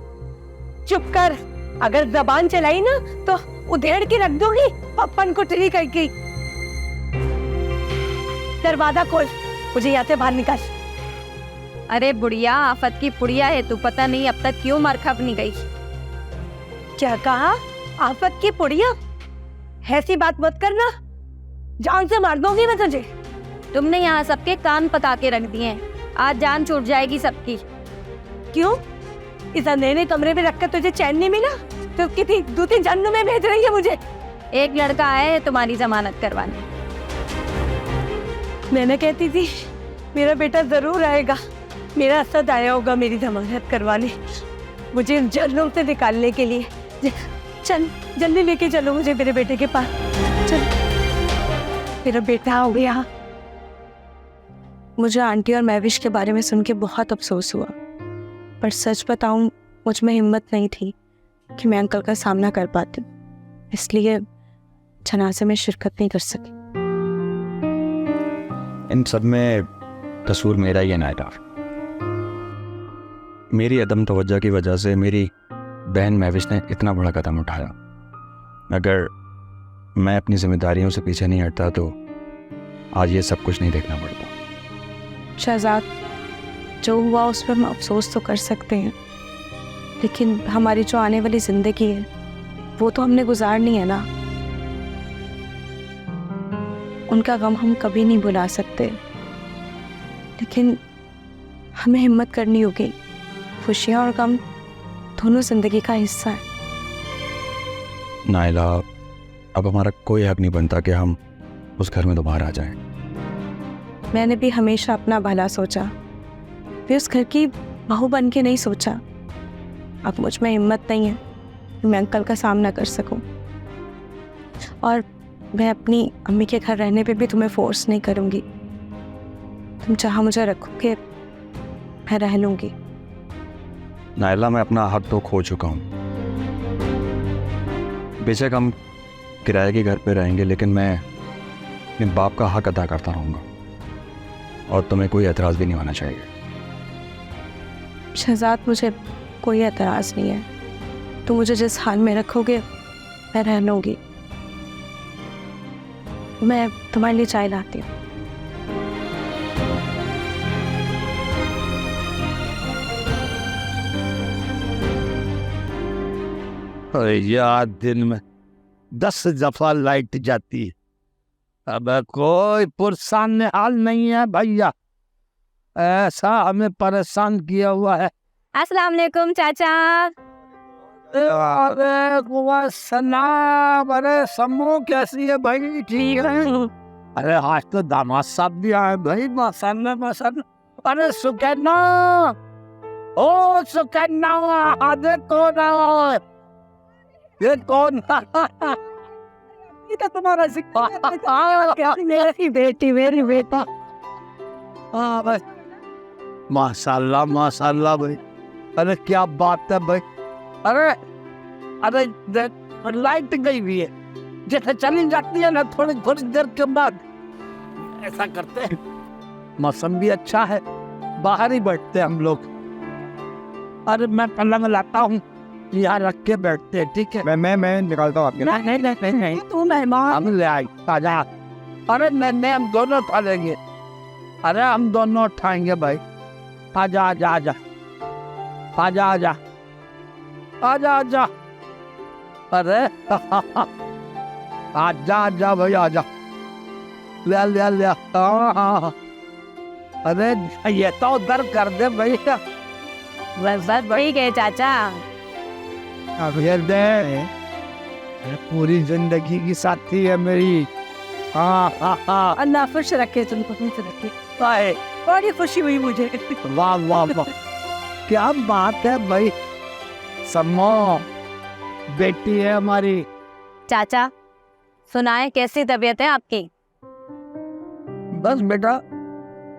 चुप कर, अगर जबान चलाई ना तो उधेड़ के रख दूंगी पप्पन को टिरी करके। दरवाजा खोल, मुझे यहाँ से बाहर निकाल। अरे बुढ़िया, आफत की पुड़िया है तू, पता नहीं अब तक क्यों मर खप नहीं गई। क्या कहा? आफत की पुड़िया? ऐसी बात मत करना, जान से मार दूंगी मैं तुझे। तुमने यहाँ सबके कान पका के रख दिए हैं, आज जान छूट जाएगी सबकी। क्यों? इस अंधेरे कमरे में रखकर तुझे चैन नहीं मिला तो किसी दूसरी जन्म में भेज रही है मुझे। एक लड़का आया है तुम्हारी जमानत करवाने। मैंने कहती थी मेरा बेटा जरूर आएगा, मेरा असद आया होगा मेरी जमानत करवाने, मुझे जन्म से निकालने के लिए। चल जल्दी लेके चलो मुझे मेरे बेटे के पास। चल, मेरा बेटा हो गया। मुझे आंटी और महविश के बारे में सुन के बहुत अफसोस हुआ, पर सच बताऊं मुझ में हिम्मत नहीं थी कि मैं अंकल का सामना कर पाती, इसलिए जनाजे में शिरकत नहीं कर सकी। इन सब में कसूर मेरा ही है नायरा। मेरी अदम तवज्जो की वजह से मेरी बहन महविश ने इतना बड़ा कदम उठाया। अगर मैं अपनी जिम्मेदारियों से पीछे नहीं हटता तो आज ये सब कुछ नहीं देखना पड़ता। शहजाद, जो हुआ उस पर हम अफसोस तो कर सकते हैं, लेकिन हमारी जो आने वाली जिंदगी है वो तो हमने गुजारनी है ना। उनका गम हम कभी नहीं भुला सकते, लेकिन हमें हिम्मत करनी होगी। खुशियाँ और गम दोनों जिंदगी का हिस्सा है। नाइला, अब हमारा कोई हक नहीं बनता कि हम उस घर में दोबारा आ जाएं। मैंने भी हमेशा अपना भला सोचा, भी उस घर की बहू बन के नहीं सोचा। अब मुझ में हिम्मत नहीं है कि मैं अंकल का सामना कर सकूं, और मैं अपनी अम्मी के घर रहने पे भी तुम्हें फोर्स नहीं करूंगी। तुम चाहा मुझे रखोगे, मैं रह लूंगी। नाइला, मैं अपना हक तो खो चुका हूँ। बेशक हम किराए के घर पे रहेंगे, लेकिन मैं अपने बाप का हक अदा करता रहूँगा, और तुम्हें कोई एतराज़ भी नहीं होना चाहिए। शहजाद, मुझे कोई एतराज़ नहीं है। तुम मुझे जिस हाल में रखोगे मैं रह लूँगी। मैं तुम्हारे लिए चाय लाती हूँ। अरे यार, दिन में 10 दफा लाइट जाती है, अब कोई पुरसान हाल नहीं है भैया, ऐसा हमें परेशान किया हुआ है। अस्सलाम वालेकुम चाचा। अरे सलाम। अरे सम्मू कैसी है भाई? ठीक है। अरे आज तो दामाद साहब भी आए भाई, माशाल्लाह माशाल्लाह। अरे सुकन्ना, ओ सुकन्ना, आधे कौन है? ये कौन? ये तो तुम्हारा मेरी बेटी, मेरी बेटी। हाँ भाई, माशाल्लाह माशाल्लाह भाई। अरे क्या बात है भाई। अरे अरे लाइट गई हुई है, जैसे चली जाती है ना थोड़ी थोड़ी देर के बाद ऐसा करते हैं। मौसम भी अच्छा है, बाहर ही बैठते हैं हम लोग। अरे मैं पलंग लाता हूँ, यहाँ रख के बैठते हैं, ठीक है? मैं निकालता हूँ आपके लिए। नहीं नहीं नहीं नहीं, तू मेहमान। हम ले आए ताजा। अरे नहीं, हम दोनों उठा लेंगे। अरे हम दोनों उठाएंगे भाई। आजा आजा आजा आजा आजा आजा आजा। अरे आजा आजा भाई आजा, ले ले ले। हाँ, अरे ये तो उधर कर दे भाई। बस ठीक है चाचा। अब ये दे, पूरी जिंदगी की साथी है मेरी। हाँ हाँ हाँ। अल्लाह खुश रखे तुमको, खुश रखे। आए, बड़ी खुशी हुई मुझे। वाह वाह वाह, क्या बात है भाई। सम्मो बेटी है हमारी। चाचा सुनाए, कैसी तबीयत है आपकी? बस बेटा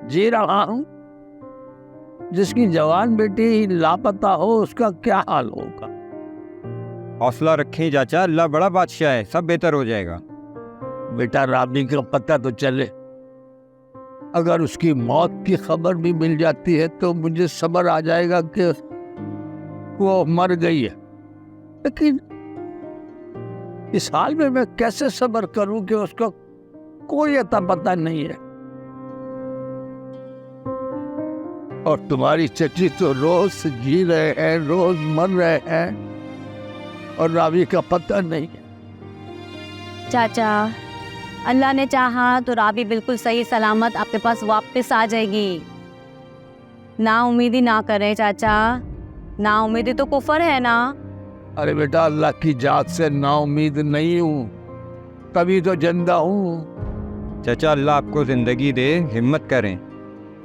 जी रहा हूँ। जिसकी जवान बेटी लापता हो उसका क्या हाल होगा। हौसला रखें चाचा, अल्लाह बड़ा बादशाह है, सब बेहतर हो जाएगा। बेटा राबी का पता तो चले, अगर उसकी मौत की खबर भी मिल जाती है तो मुझे सब्र आ जाएगा कि वो मर गई है। लेकिन इस हाल में मैं कैसे सब्र करूं कि उसका कोई अता पता नहीं है। और तुम्हारी चची तो रोज जी रहे हैं, रोज मर रहे हैं, और रावी का पता नहीं है। चाचा अल्लाह ने चाहा तो राबी बिल्कुल सही सलामत आपके पास वापस आ जाएगी। ना उम्मीदी ना करें चाचा, ना उम्मीदी तो कुफर है ना। अरे बेटा अल्लाह की जात से ना उम्मीद नहीं हूँ, तभी तो जिंदा हूँ। चाचा अल्लाह आपको ज़िंदगी दे, हिम्मत करें।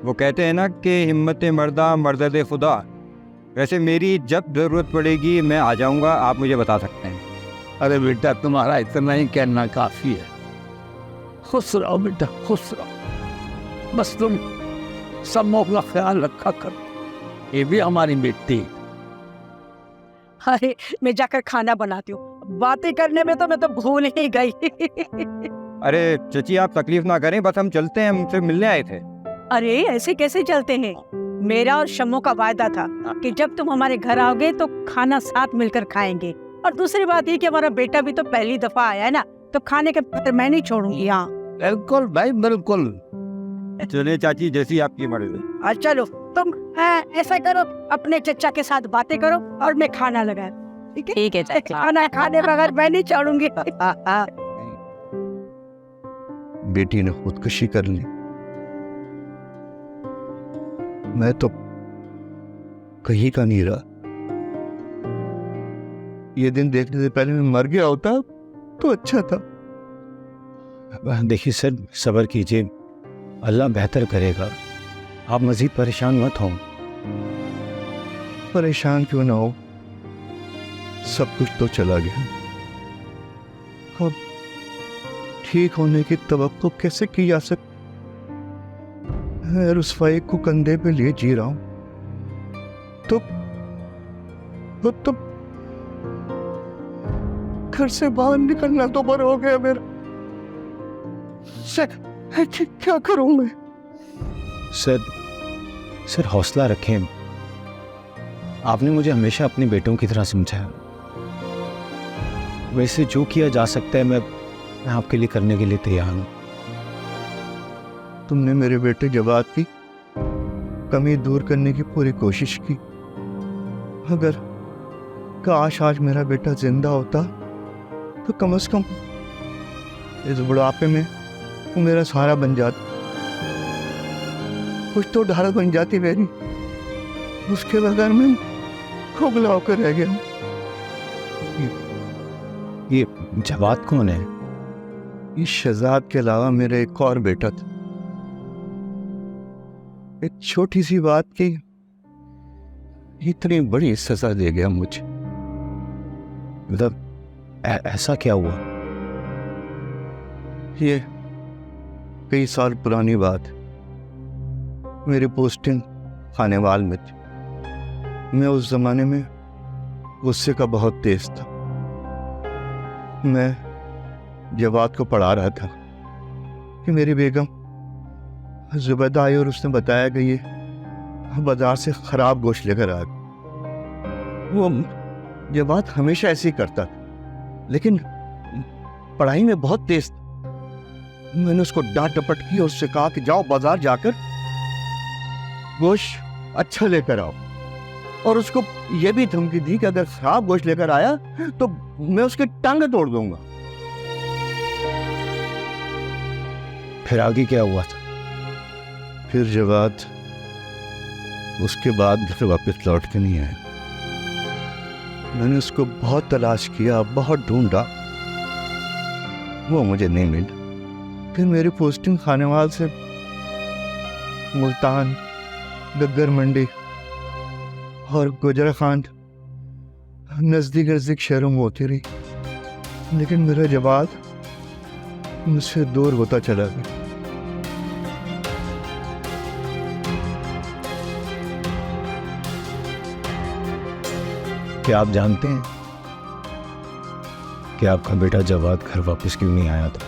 वो कहते हैं ना कि हिम्मत मर्दा मर्दद खुदा। वैसे मेरी जब ज़रूरत पड़ेगी मैं आ जाऊँगा, आप मुझे बता सकते हैं। अरे बेटा तुम्हारा इतना ही कहना काफ़ी है। खुश रहो बेटा, खुश रहो। बस तुम सम्मो का ख्याल रखा करो, ये भी हमारी बेटी। अरे मैं जाकर खाना बनाती हूँ, बातें करने में तो मैं तो भूल ही गई। अरे चची आप तकलीफ ना करें, बस हम चलते हैं, हमसे मिलने आए थे। अरे ऐसे कैसे चलते हैं? मेरा और शम्मो का वायदा था कि जब तुम हमारे घर आओगे तो खाना साथ मिलकर खाएंगे। और दूसरी बात ये कि हमारा बेटा भी तो पहली दफा आया है ना, तो खाने के बाद मैं नहीं छोड़ूंगी यहाँ। बिल्कुल भाई बिल्कुल। चले चाची, जैसी आपकी मर्जी। चलो तुम ऐसा करो, अपने चचा के साथ बातें करो और मैं खाना लगा। ठीक है? ठीक है चाचा। खाना खाने बगैर मैं नहीं छोड़ूंगी। बेटी ने खुदकुशी कर ली। मैं तो कहीं का नहीं रहा। ये दिन देखने से पहले मैं मर गया होता तो अच्छा था। देखिए सर, सब्र कीजिए, अल्लाह बेहतर करेगा। आप मज़ीद परेशान मत हो। परेशान क्यों ना हो, सब कुछ तो चला गया। अब ठीक होने की तवक्को कैसे की जा सकती? मैं रुसवाई को कंधे पे लिए जी रहा हूं, तो घर से बाहर निकलना तो बंद हो गया मेरा। क्या करूं मैं? सर हौसला रखें। आपने मुझे हमेशा अपने बेटों की तरह समझा। वैसे जो किया जा सकता है मैं आपके लिए करने के लिए तैयार हूँ। तुमने मेरे बेटे जवाद की कमी दूर करने की पूरी कोशिश की। अगर काश आज मेरा बेटा जिंदा होता तो कम से कम इस बुढ़ापे में वो मेरा सहारा बन जाता, कुछ तो ढाल बन जाती मेरी। उसके बगैर मैं खोखला होकर रह गया। ये जवाद कौन है? इस शहजाद के अलावा मेरा एक और बेटा था। एक छोटी सी बात की इतनी बड़ी सजा दे गया मुझे। मतलब ऐसा क्या हुआ? ये कई साल पुरानी बात। मेरी पोस्टिंग खानेवाल में थी। मैं उस जमाने में गुस्से का बहुत तेज था। मैं जवाद को पढ़ा रहा था कि मेरी बेगम जुबैदा आई और उसने बताया कि ये बाजार से खराब गोश्त लेकर आ गई। वो जवाद हमेशा ऐसे ही करता था, लेकिन पढ़ाई में बहुत तेज था। मैंने उसको डांट डपट की और उससे कहा कि जाओ बाजार जाकर गोश्त अच्छा लेकर आओ, और उसको यह भी धमकी दी कि अगर खराब गोश्त लेकर आया तो मैं उसकी टांग तोड़ दूंगा। फिर आगे क्या हुआ था? फिर जवाद उसके बाद घर वापस लौट के नहीं आया। मैंने उसको बहुत तलाश किया, बहुत ढूंढा, वो मुझे नहीं मिला। फिर मेरी पोस्टिंग खानेवाल से मुल्तान, गग्गर मंडी और गुजराखंड नजदीक नजदीक शहरों में होती रही, लेकिन मेरा जवाद मुझसे दूर होता चला गया। क्या आप जानते हैं कि आपका बेटा जवाद घर वापस क्यों नहीं आया था?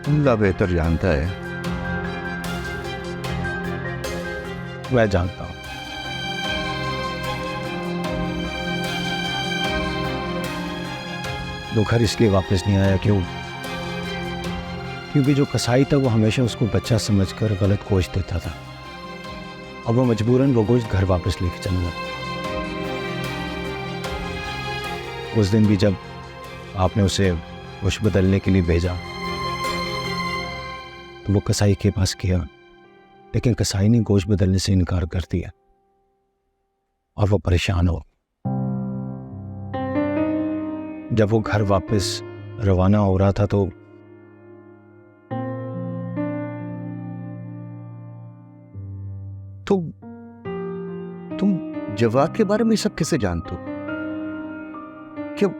अल्लाह बेहतर जानता है। मैं जानता हूं। वो घर इसलिए वापस नहीं आया क्यों? क्योंकि जो कसाई था वो हमेशा उसको बच्चा समझकर गलत गोश्त देता था, और वो मजबूरन वो गोश्त घर वापस लेके चल गया। उस दिन भी जब आपने उसे गोश्त बदलने के लिए भेजा तो वो कसाई के पास गया, लेकिन कसाई ने गोश्त बदलने से इनकार कर दिया और वो परेशान हो। जब वो घर वापस रवाना हो रहा था तो तुम जवाद के बारे में सब कैसे जानते हो? क्यों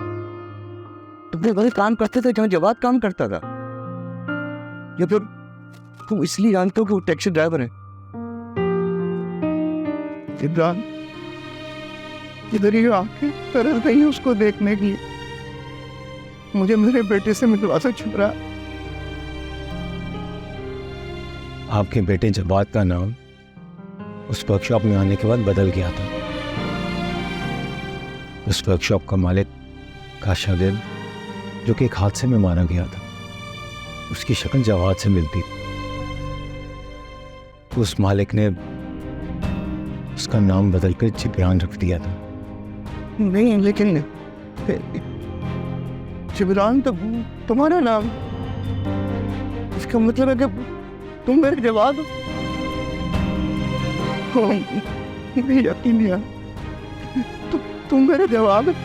तुमने वही काम करते थे जहां जवाद काम करता था, या फिर तुम इसलिए जानते हो कि वो टैक्सी ड्राइवर है? इब्रान, इधर ही आके तरस गई उसको देखने के लिए। मुझे मेरे बेटे से मिलवा से छुप रहा। आपके बेटे जवाद का नाम उस वर्कशॉप में आने के बाद बदल गया था। उस वर्कशॉप का मालिक का शागिर्द जो कि एक हादसे में मारा गया था, उसकी शक्ल जवाद से मिलती थी। उस मालिक ने उसका नाम बदलकर जिब्रान रख दिया था। नहीं, लेकिन जिब्रान तो तुम्हारा नाम, इसका मतलब है कि तुम मेरे जवाद हो। नहीं, यकीन नहीं आ, तुम मेरे जवाब।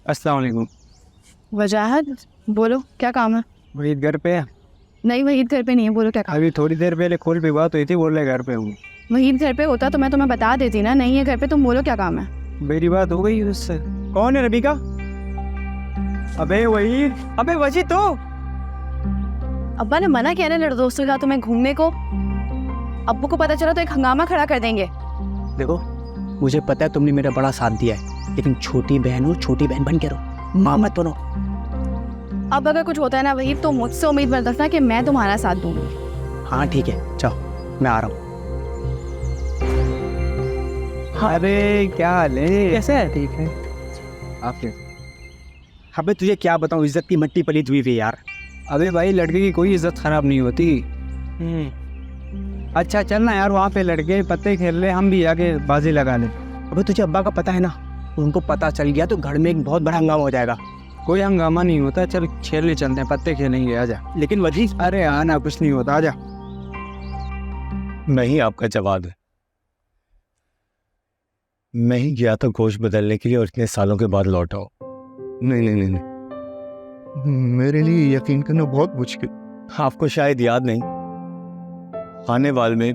अस्सलाम वालेकुम। वजाहत, बोलो क्या काम है? वहीद घर पे है? नहीं, वहीद घर पे नहीं है, बोलो क्या काम? अभी थोड़ी देर पहले कॉल पे बात हुई थी, बोल रहे घर पे हूँ। वहीद घर पे होता तो मैं तुम्हें बता देती ना, नहीं है घर पे, तुम बोलो क्या काम है? मेरी बात हो गई उससे। कौन है रबीका? अबे वहीद, अबे वजी तो। अब्बा ने मना किया ना लड़ दोस्तों के साथ तुम्हें घूमने को। अब्बू को पता चला तो एक हंगामा खड़ा कर देंगे। देखो, मुझे पता है तुमने मेरा बड़ा साथ दिया है, लेकिन छोटी बहन हो, छोटी बहन बन के रहो, माँ मत बनो। अब अगर कुछ होता है ना वही, तो मुझसे उम्मीद मत रखना कि मैं तुम्हारा साथ दूंगी। हाँ ठीक है, जाओ मैं आ रहा हूँ। अरे क्या हाल है? कैसे है? ठीक है। आपके अबे तुझे क्या बताऊँ, इज्जत की मट्टी पलीत हुई थी यार। अबे भाई लड़के की कोई इज्जत खराब नहीं होती। अच्छा चल ना यार, वहाँ पे लड़के पत्ते खेल रहे, हम भी जाके बाजी लगा ले। अबे तुझे अब्बा का पता है ना, उनको पता चल गया तो घर में एक बहुत बड़ा हंगामा हो जाएगा। कोई हंगामा नहीं होता, चल खेलने चलते हैं, पत्ते खेलेंगे, आजा। लेकिन वजीर, अरे आना, कुछ नहीं होता, आजा। मैं ही आपका जवाब है। मैं ही गया था गोश्त बदलने के लिए और इतने सालों के बाद लौटा हूँ। नहीं नहीं नहीं नहीं, मेरे लिए यकीन करना बहुत मुश्किल। आपको शायद याद नहीं, आने वाले में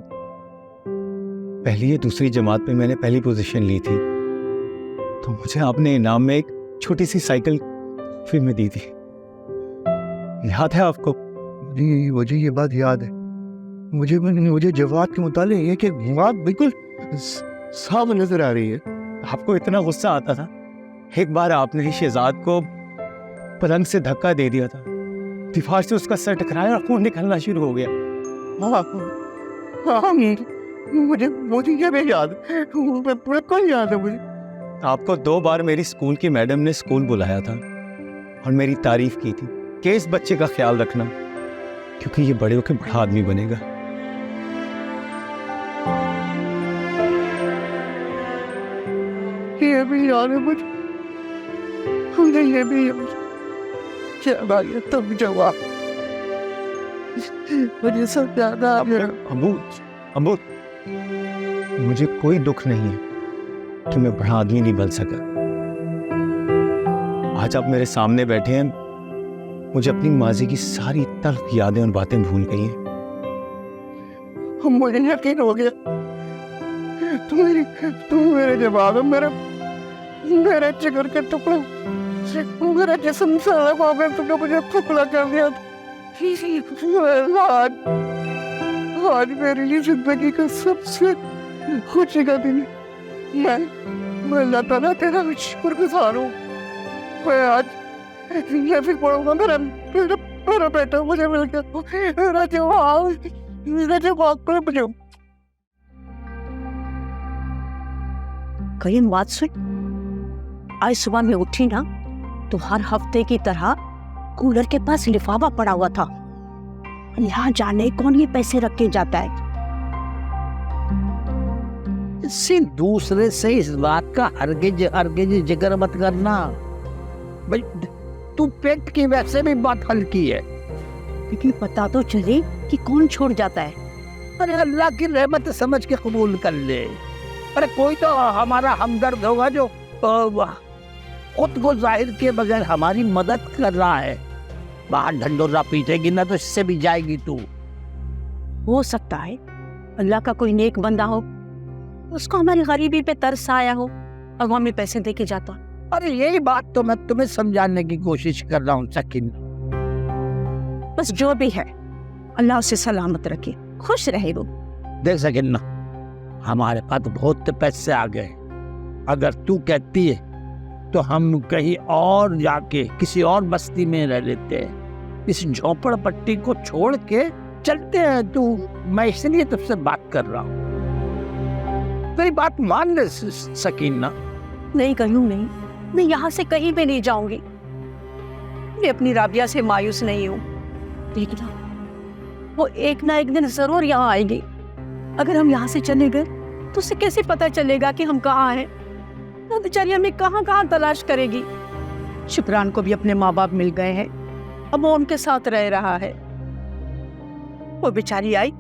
पहली या दूसरी जमात में मैंने पहली पोजीशन ली थी, तो मुझे आपने इनाम में एक छोटी सी साइकिल फिर में दी थी। याद है आपको? जी मुझे ये बात याद है। मुझे जवाब के मुतालिक एक एक बात बिल्कुल साफ नजर आ रही है। आपको इतना गुस्सा आता था, एक बार आपने ही शहजाद को पलंग से धक्का दे दिया था, दीवार से उसका सर टकराया और खून निकलना शुरू हो गया। हाँ, मुझे ये भी याद है, बिल्कुल याद है मुझे। आपको 2 बार मेरी स्कूल की मैडम ने स्कूल बुलाया था और मेरी तारीफ की थी कि इस बच्चे का ख्याल रखना, क्योंकि ये बड़े होकर बड़ा आदमी बनेगा। ये भी याद है मुझे ये भी याद। क्या भाई तुम जवाब मुझे सब ज्यादा। अबू, मुझे कोई दुख नहीं है कि मैं बड़ा आदमी नहीं बन सका। आज आप मेरे सामने बैठे हैं, मुझे अपनी माजी की सारी तल्ख यादें और बातें भूल गई हैं। मुझे यकीन हो गया तुम मेरे जवाब है, मेरे जिगर के टुकड़े, मेरा जिस्म सारा पागल, तुमने मुझे टुकड़ा कर दिया। आज मेरे लिए जिंदगी का सबसे खुशी का दिन है। मैं अल्लाह ताला तेरा शुक्रगुजार हूँ। मैं आज ये भी पढ़ूंगा, मेरा बेटा मुझे मिल गया, मेरा जवाब पर मुझे। कहीं बात सुन, आज सुबह मैं उठी ना तो हर हफ्ते की तरह कूलर के पास लिफाफा पड़ा हुआ था। यहाँ जाने कौन ये पैसे रख के जाता है। इससे दूसरे से इस बात का हरगिज जिक्र मत करना भाई, तू पेट की वैसे भी बात हल्की है, लेकिन पता तो चले कि कौन छोड़ जाता है। अरे अल्लाह की रहमत समझ के कबूल कर ले। अरे कोई तो हमारा हमदर्द होगा जो खुद को जाहिर के बगैर हमारी मदद कर रहा है। बाहर ढंडोरा पीटेगी ना तो इससे भी जाएगी तू। हो सकता है अल्लाह का कोई नेक बंदा हो, उसको हमारी गरीबी पे तरस आया हो और वो हमें पैसे दे के जाता। अरे यही बात तो मैं तुम्हें समझाने की कोशिश कर रहा हूँ सकीन। बस जो भी है अल्लाह उसे सलामत रखे, खुश रहे वो। देख सकीन ना, हमारे पास बहुत पैसे आ गए। अगर तू कहती है तो हम कहीं और जाके किसी और बस्ती में रह लेते हैं, इस झोपड़पट्टी को छोड़ के चलते हैं। तू, मैं इसलिए तुझसे बात कर रहा हूँ, तेरी बात मान ले सकीन ना। नहीं करूँ नहीं, मैं यहाँ से कहीं भी नहीं जाऊंगी। मैं अपनी राबिया से मायूस नहीं हूँ। देखना वो एक ना एक दिन जरूर यहाँ आएगी। अगर हम यहाँ से चले गए तो उसे कैसे पता चलेगा कि हम कहाँ हैं? वो बेचारी हमें कहाँ कहाँ तलाश करेगी। शुक्रान को भी अपने माँ बाप मिल गए हैं, अब वो उनके साथ रह रहा है। वो बेचारी आई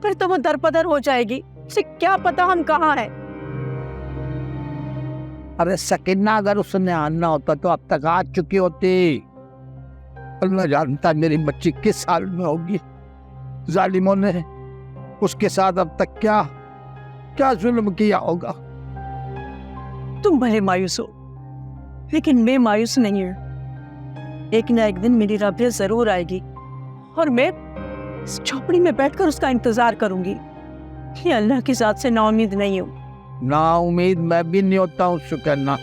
फिर तो वो दरपदर हो जाएगी, उसे क्या पता हम कहाँ हैं। अरे सकीना, अगर उसने आना होता तो अब तक आ चुकी होती। अल्लाह जानता मेरी बच्ची किस हाल में होगी। जालिमों ने उसके साथ अब तक क्या जुल्म किया होगा। तुम भले मायूस हो, लेकिन मैं मायूस नहीं हूँ। एक ना एक दिन मेरी राबिया जरूर आएगी और मैं इस झोपड़ी में बैठकर उसका इंतजार करूंगी। ये अल्लाह की जात से नाउमीद नहीं हूँ। नाउमीद मैं भी नहीं होता हूँ शुक्राना,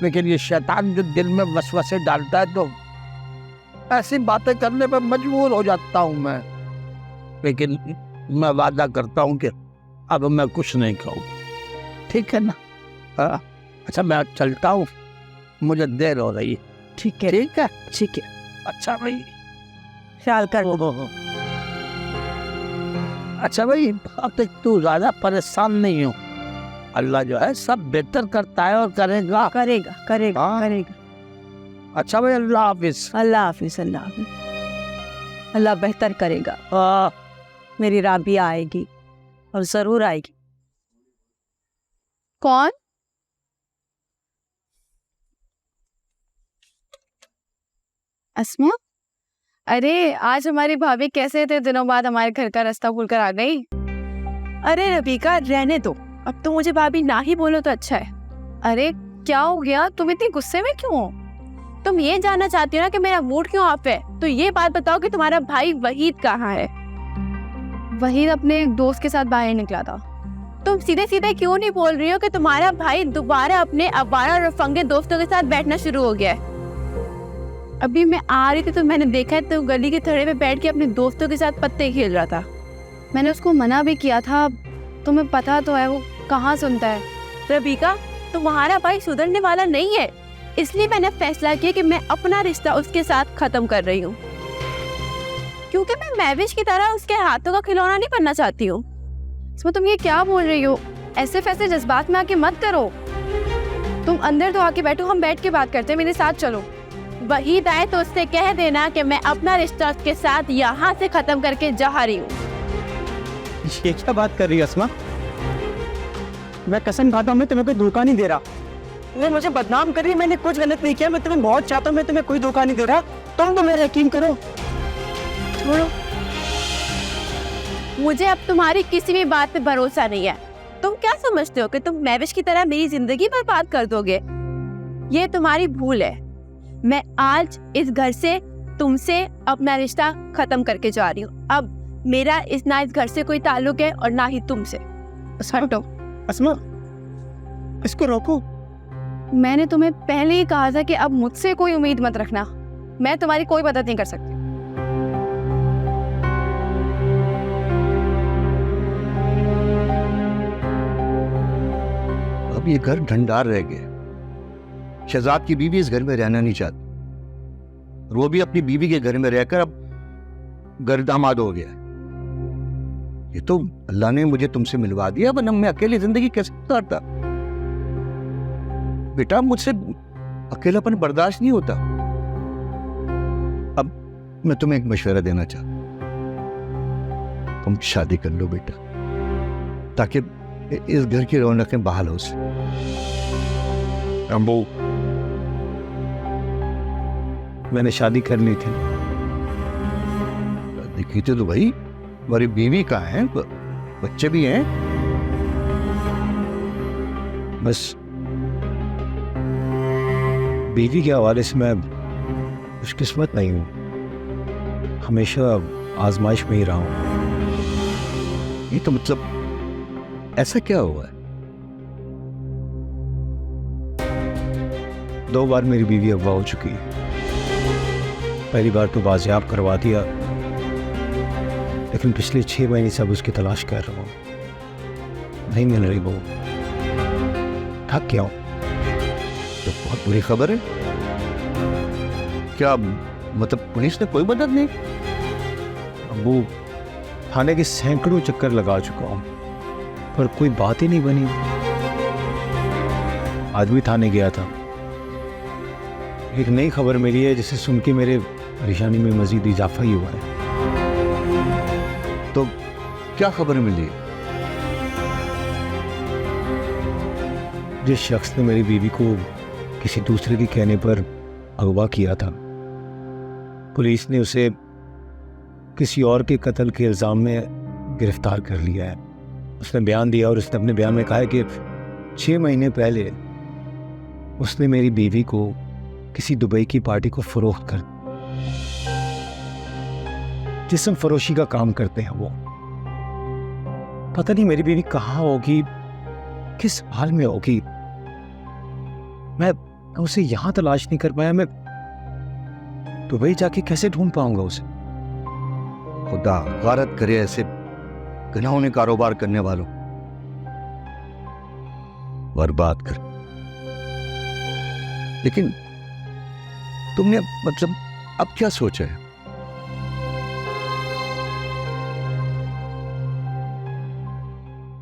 लेकिन ये शैतान जो दिल में वसवसे डालता है तो ऐसी बातें करने पर मजबूर हो जाता हूँ मैं, लेकिन मैं वादा करता हूँ कि अब मैं कुछ नहीं खाऊंगा, ठीक है ना? हाँ, अच्छा मैं चलता हूँ, मुझे देर हो रही है। ठीक है, ठीक है, ठीक है, अच्छा भाई। ख्याल कर। अच्छा भाई, अब तक तू ज्यादा परेशान नहीं हो, अल्लाह जो है सब बेहतर करता है और करेगा। करेगा करेगा हाँ। करेगा। अच्छा भाई, अल्लाह हाफिज। अल्लाह हाफिज, अल्लाह हाफिज। अल्लाह बेहतर करेगा। मेरी राबिया आएगी और जरूर आएगी। कौन? अस्मा? अरे आज हमारी भाभी कैसे थे, दिनों बाद हमारे घर का रास्ता भूल कर आ गई। अरे रबीका, रहने दो, अब तो मुझे भाभी ना ही बोलो तो अच्छा है। अरे क्या हो गया, तुम इतनी गुस्से में क्यों हो? तुम ये जानना चाहती हो ना कि मेरा मूड क्यों ऑफ है, तो ये बात बताओ कि तुम्हारा भाई वहीद कहाँ है? वहीद अपने एक दोस्त के साथ बाहर निकला था। तुम सीधे सीधे क्यों नहीं बोल रही हो कि तुम्हारा भाई दोबारा अपने आवारा और रफंगे दोस्तों के साथ बैठना शुरू हो गया है? अभी मैं आ रही थी तो मैंने देखा है तो गली के थड़े पे बैठ के अपने दोस्तों के साथ पत्ते खेल रहा था। मैंने उसको मना भी किया था, तुम्हें पता तो है वो कहाँ सुनता है। रबीका, तुम्हारा भाई सुधरने वाला नहीं है, इसलिए मैंने फैसला किया कि मैं अपना रिश्ता उसके साथ खत्म कर रही हूँ, क्योंकि मैं महविश की तरह उसके हाथों का खिलौना नहीं बनना चाहती हूँ। इसमें तुम ये क्या बोल रही हो? ऐसे फैसले जज्बात में आके मत करो। तुम अंदर तो आके बैठो, हम बैठ के बात करते हैं, मेरे साथ चलो। वहीद आए तो उससे कह देना कि मैं अपना रिश्ता उसके साथ यहाँ से खत्म करके जा रही हूँ। ये क्या बात कर रही है अस्मा? मैं कसम खाता हूँ मैं तुम्हें कोई धोखा नहीं दे रहा। तुम्हें मुझे बदनाम कर रही है, मैंने कुछ गलत नहीं किया, मैं तुम्हें बहुत चाहता हूँ, मैं तुम्हें कोई धोखा नहीं दे रहा। तुम तो मेरा यकीन करो। छोड़ो, मुझे अब तुम्हारी किसी भी बात पे भरोसा नहीं है। तुम क्या समझते हो कि तुम महविश की तरह मेरी जिंदगी बर्बाद कर दोगे? ये तुम्हारी भूल है। मैं आज इस घर से तुमसे अपना रिश्ता खत्म करके जा रही हूँ। अब मेरा ना इस घर से कोई ताल्लुक है और ना ही तुमसे। हटो। अस्मा, इसको रोको। मैंने तुम्हें पहले ही कहा था कि अब मुझसे कोई उम्मीद मत रखना, मैं तुम्हारी कोई मदद नहीं कर सकती। अब ये घर ढंढार रह गया। शहजाद की बीवी इस घर में रहना नहीं चाहती, वो भी अपनी बीवी के घर में रहकर अब गर्दामाद हो गया। ये तो अल्लाह ने मुझे तुमसे मिलवा दिया, वरना मैं अकेली जिंदगी कैसे गुजारता? बेटा, मुझसे अकेलापन बर्दाश्त नहीं होता। अब मैं तुम्हें एक मशवरा देना चाहता हूं, तुम शादी कर लो बेटा, ताकि इस घर की रौनकें बहाल हो सके। अम्बू, मैंने शादी कर ली थी। देखी थी तो भाई, हमारी बीवी कहाँ है, बच्चे भी हैं। बस बीवी के हवाले से मैं खुशकिस्मत नहीं हूँ, हमेशा आजमाइश में ही रहा हूँ। ये तो मतलब ऐसा क्या हुआ है? 2 बार मेरी बीवी अगवा हो चुकी है। पहली बार तो बाजियाब करवा दिया, लेकिन पिछले 6 महीने से अब उसकी तलाश कर रहा हूँ, नहीं मिल रही वो। थक गया हूँ। तो बहुत बुरी खबर है। क्या मतलब पुलिस ने कोई मदद नहीं? अबू, थाने के सैकड़ों चक्कर लगा चुका हूँ, पर कोई बात ही नहीं बनी। आज भी थाने गया था, एक नई खबर मिली है जिसे सुन के मेरे परेशानी में मजीद इजाफा ही हुआ है। तो क्या खबर मिली? जिस शख्स ने मेरी बीवी को किसी दूसरे के कहने पर अगवा किया था, पुलिस ने उसे किसी और के कत्ल के इल्ज़ाम में गिरफ्तार कर लिया है। उसने बयान दिया और उसने अपने बयान में कहा है कि 6 महीने पहले उसने मेरी बीवी को किसी दुबई की पार्टी को फरोख्त कर, जिस्म फरोशी का काम करते हैं वो। पता नहीं मेरी बीवी कहाँ होगी, किस हाल में होगी। मैं उसे यहां तलाश नहीं कर पाया। मैं तो वही जाके कैसे ढूंढ पाऊंगा उसे? खुदा गारत करे ऐसे घिनौने कारोबार करने वालों, बर्बाद कर। लेकिन तुमने मतलब अब क्या सोचा है?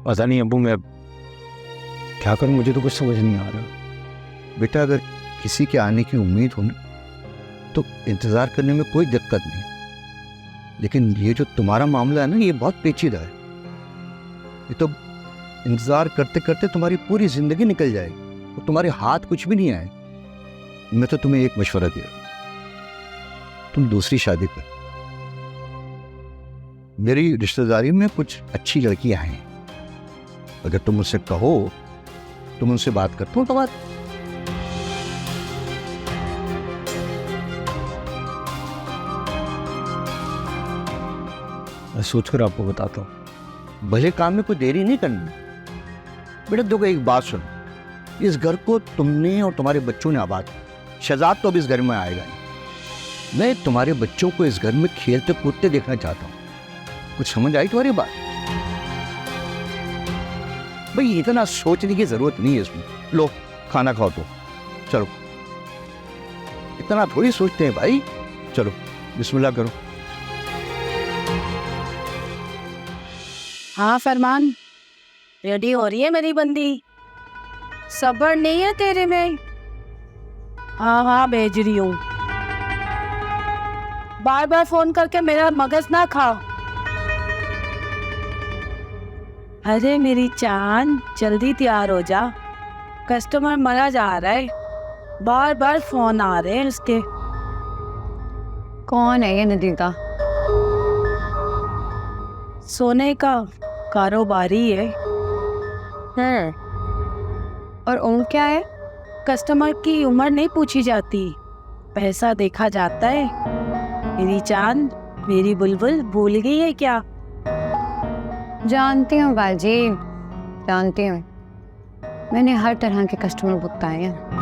पता नहीं अब्बू, मैं क्या करूं, मुझे तो कुछ समझ नहीं आ रहा। बेटा, अगर किसी के आने की उम्मीद हो ना तो इंतजार करने में कोई दिक्कत नहीं, लेकिन ये जो तुम्हारा मामला है ना, ये बहुत पेचीदा है। ये तो इंतजार करते करते तुम्हारी पूरी जिंदगी निकल जाएगी और तुम्हारे हाथ कुछ भी नहीं आए। मैं तो तुम्हें एक मशवरा दिया, तुम दूसरी शादी कर। मेरी रिश्तेदारी में कुछ अच्छी लड़कियां हैं, अगर तुम मुझसे कहो तो मैं उनसे बात करता हूँ। तो बात मैं सोचकर आपको बताता हूँ। भले काम में कोई देरी नहीं करनी। बेटा देखो, एक बात सुनो, इस घर को तुमने और तुम्हारे बच्चों ने आबाद, शहजाद तो अब इस घर में आएगा नहीं। मैं तुम्हारे बच्चों को इस घर में खेलते कूदते देखना चाहता हूँ। कुछ समझ आई तुम्हारी बात? भाई इतना सोचने की जरूरत नहीं है इसमें। लो खाना खाओ तो चलो, इतना थोड़ी सोचते हैं भाई। चलो बिस्मिल्लाह करो। हाँ फरमान, रेडी हो रही है मेरी बंदी? सब्र नहीं है तेरे में? हाँ हाँ भेज रही हूँ। बार बार फोन करके मेरा मगज ना खाओ। अरे मेरी चांद, जल्दी तैयार हो जा, कस्टमर मरा जा रहा है, बार बार फोन आ रहे हैं उसके। कौन है ये नदीका? सोने का कारोबारी है। और उम्र क्या है? कस्टमर की उम्र नहीं पूछी जाती, पैसा देखा जाता है। मेरी चांद, मेरी बुलबुल भूल गई है क्या? जानती हूँ बाजी, जानती हूँ। मैंने हर तरह के कस्टमर भुगताए हैं।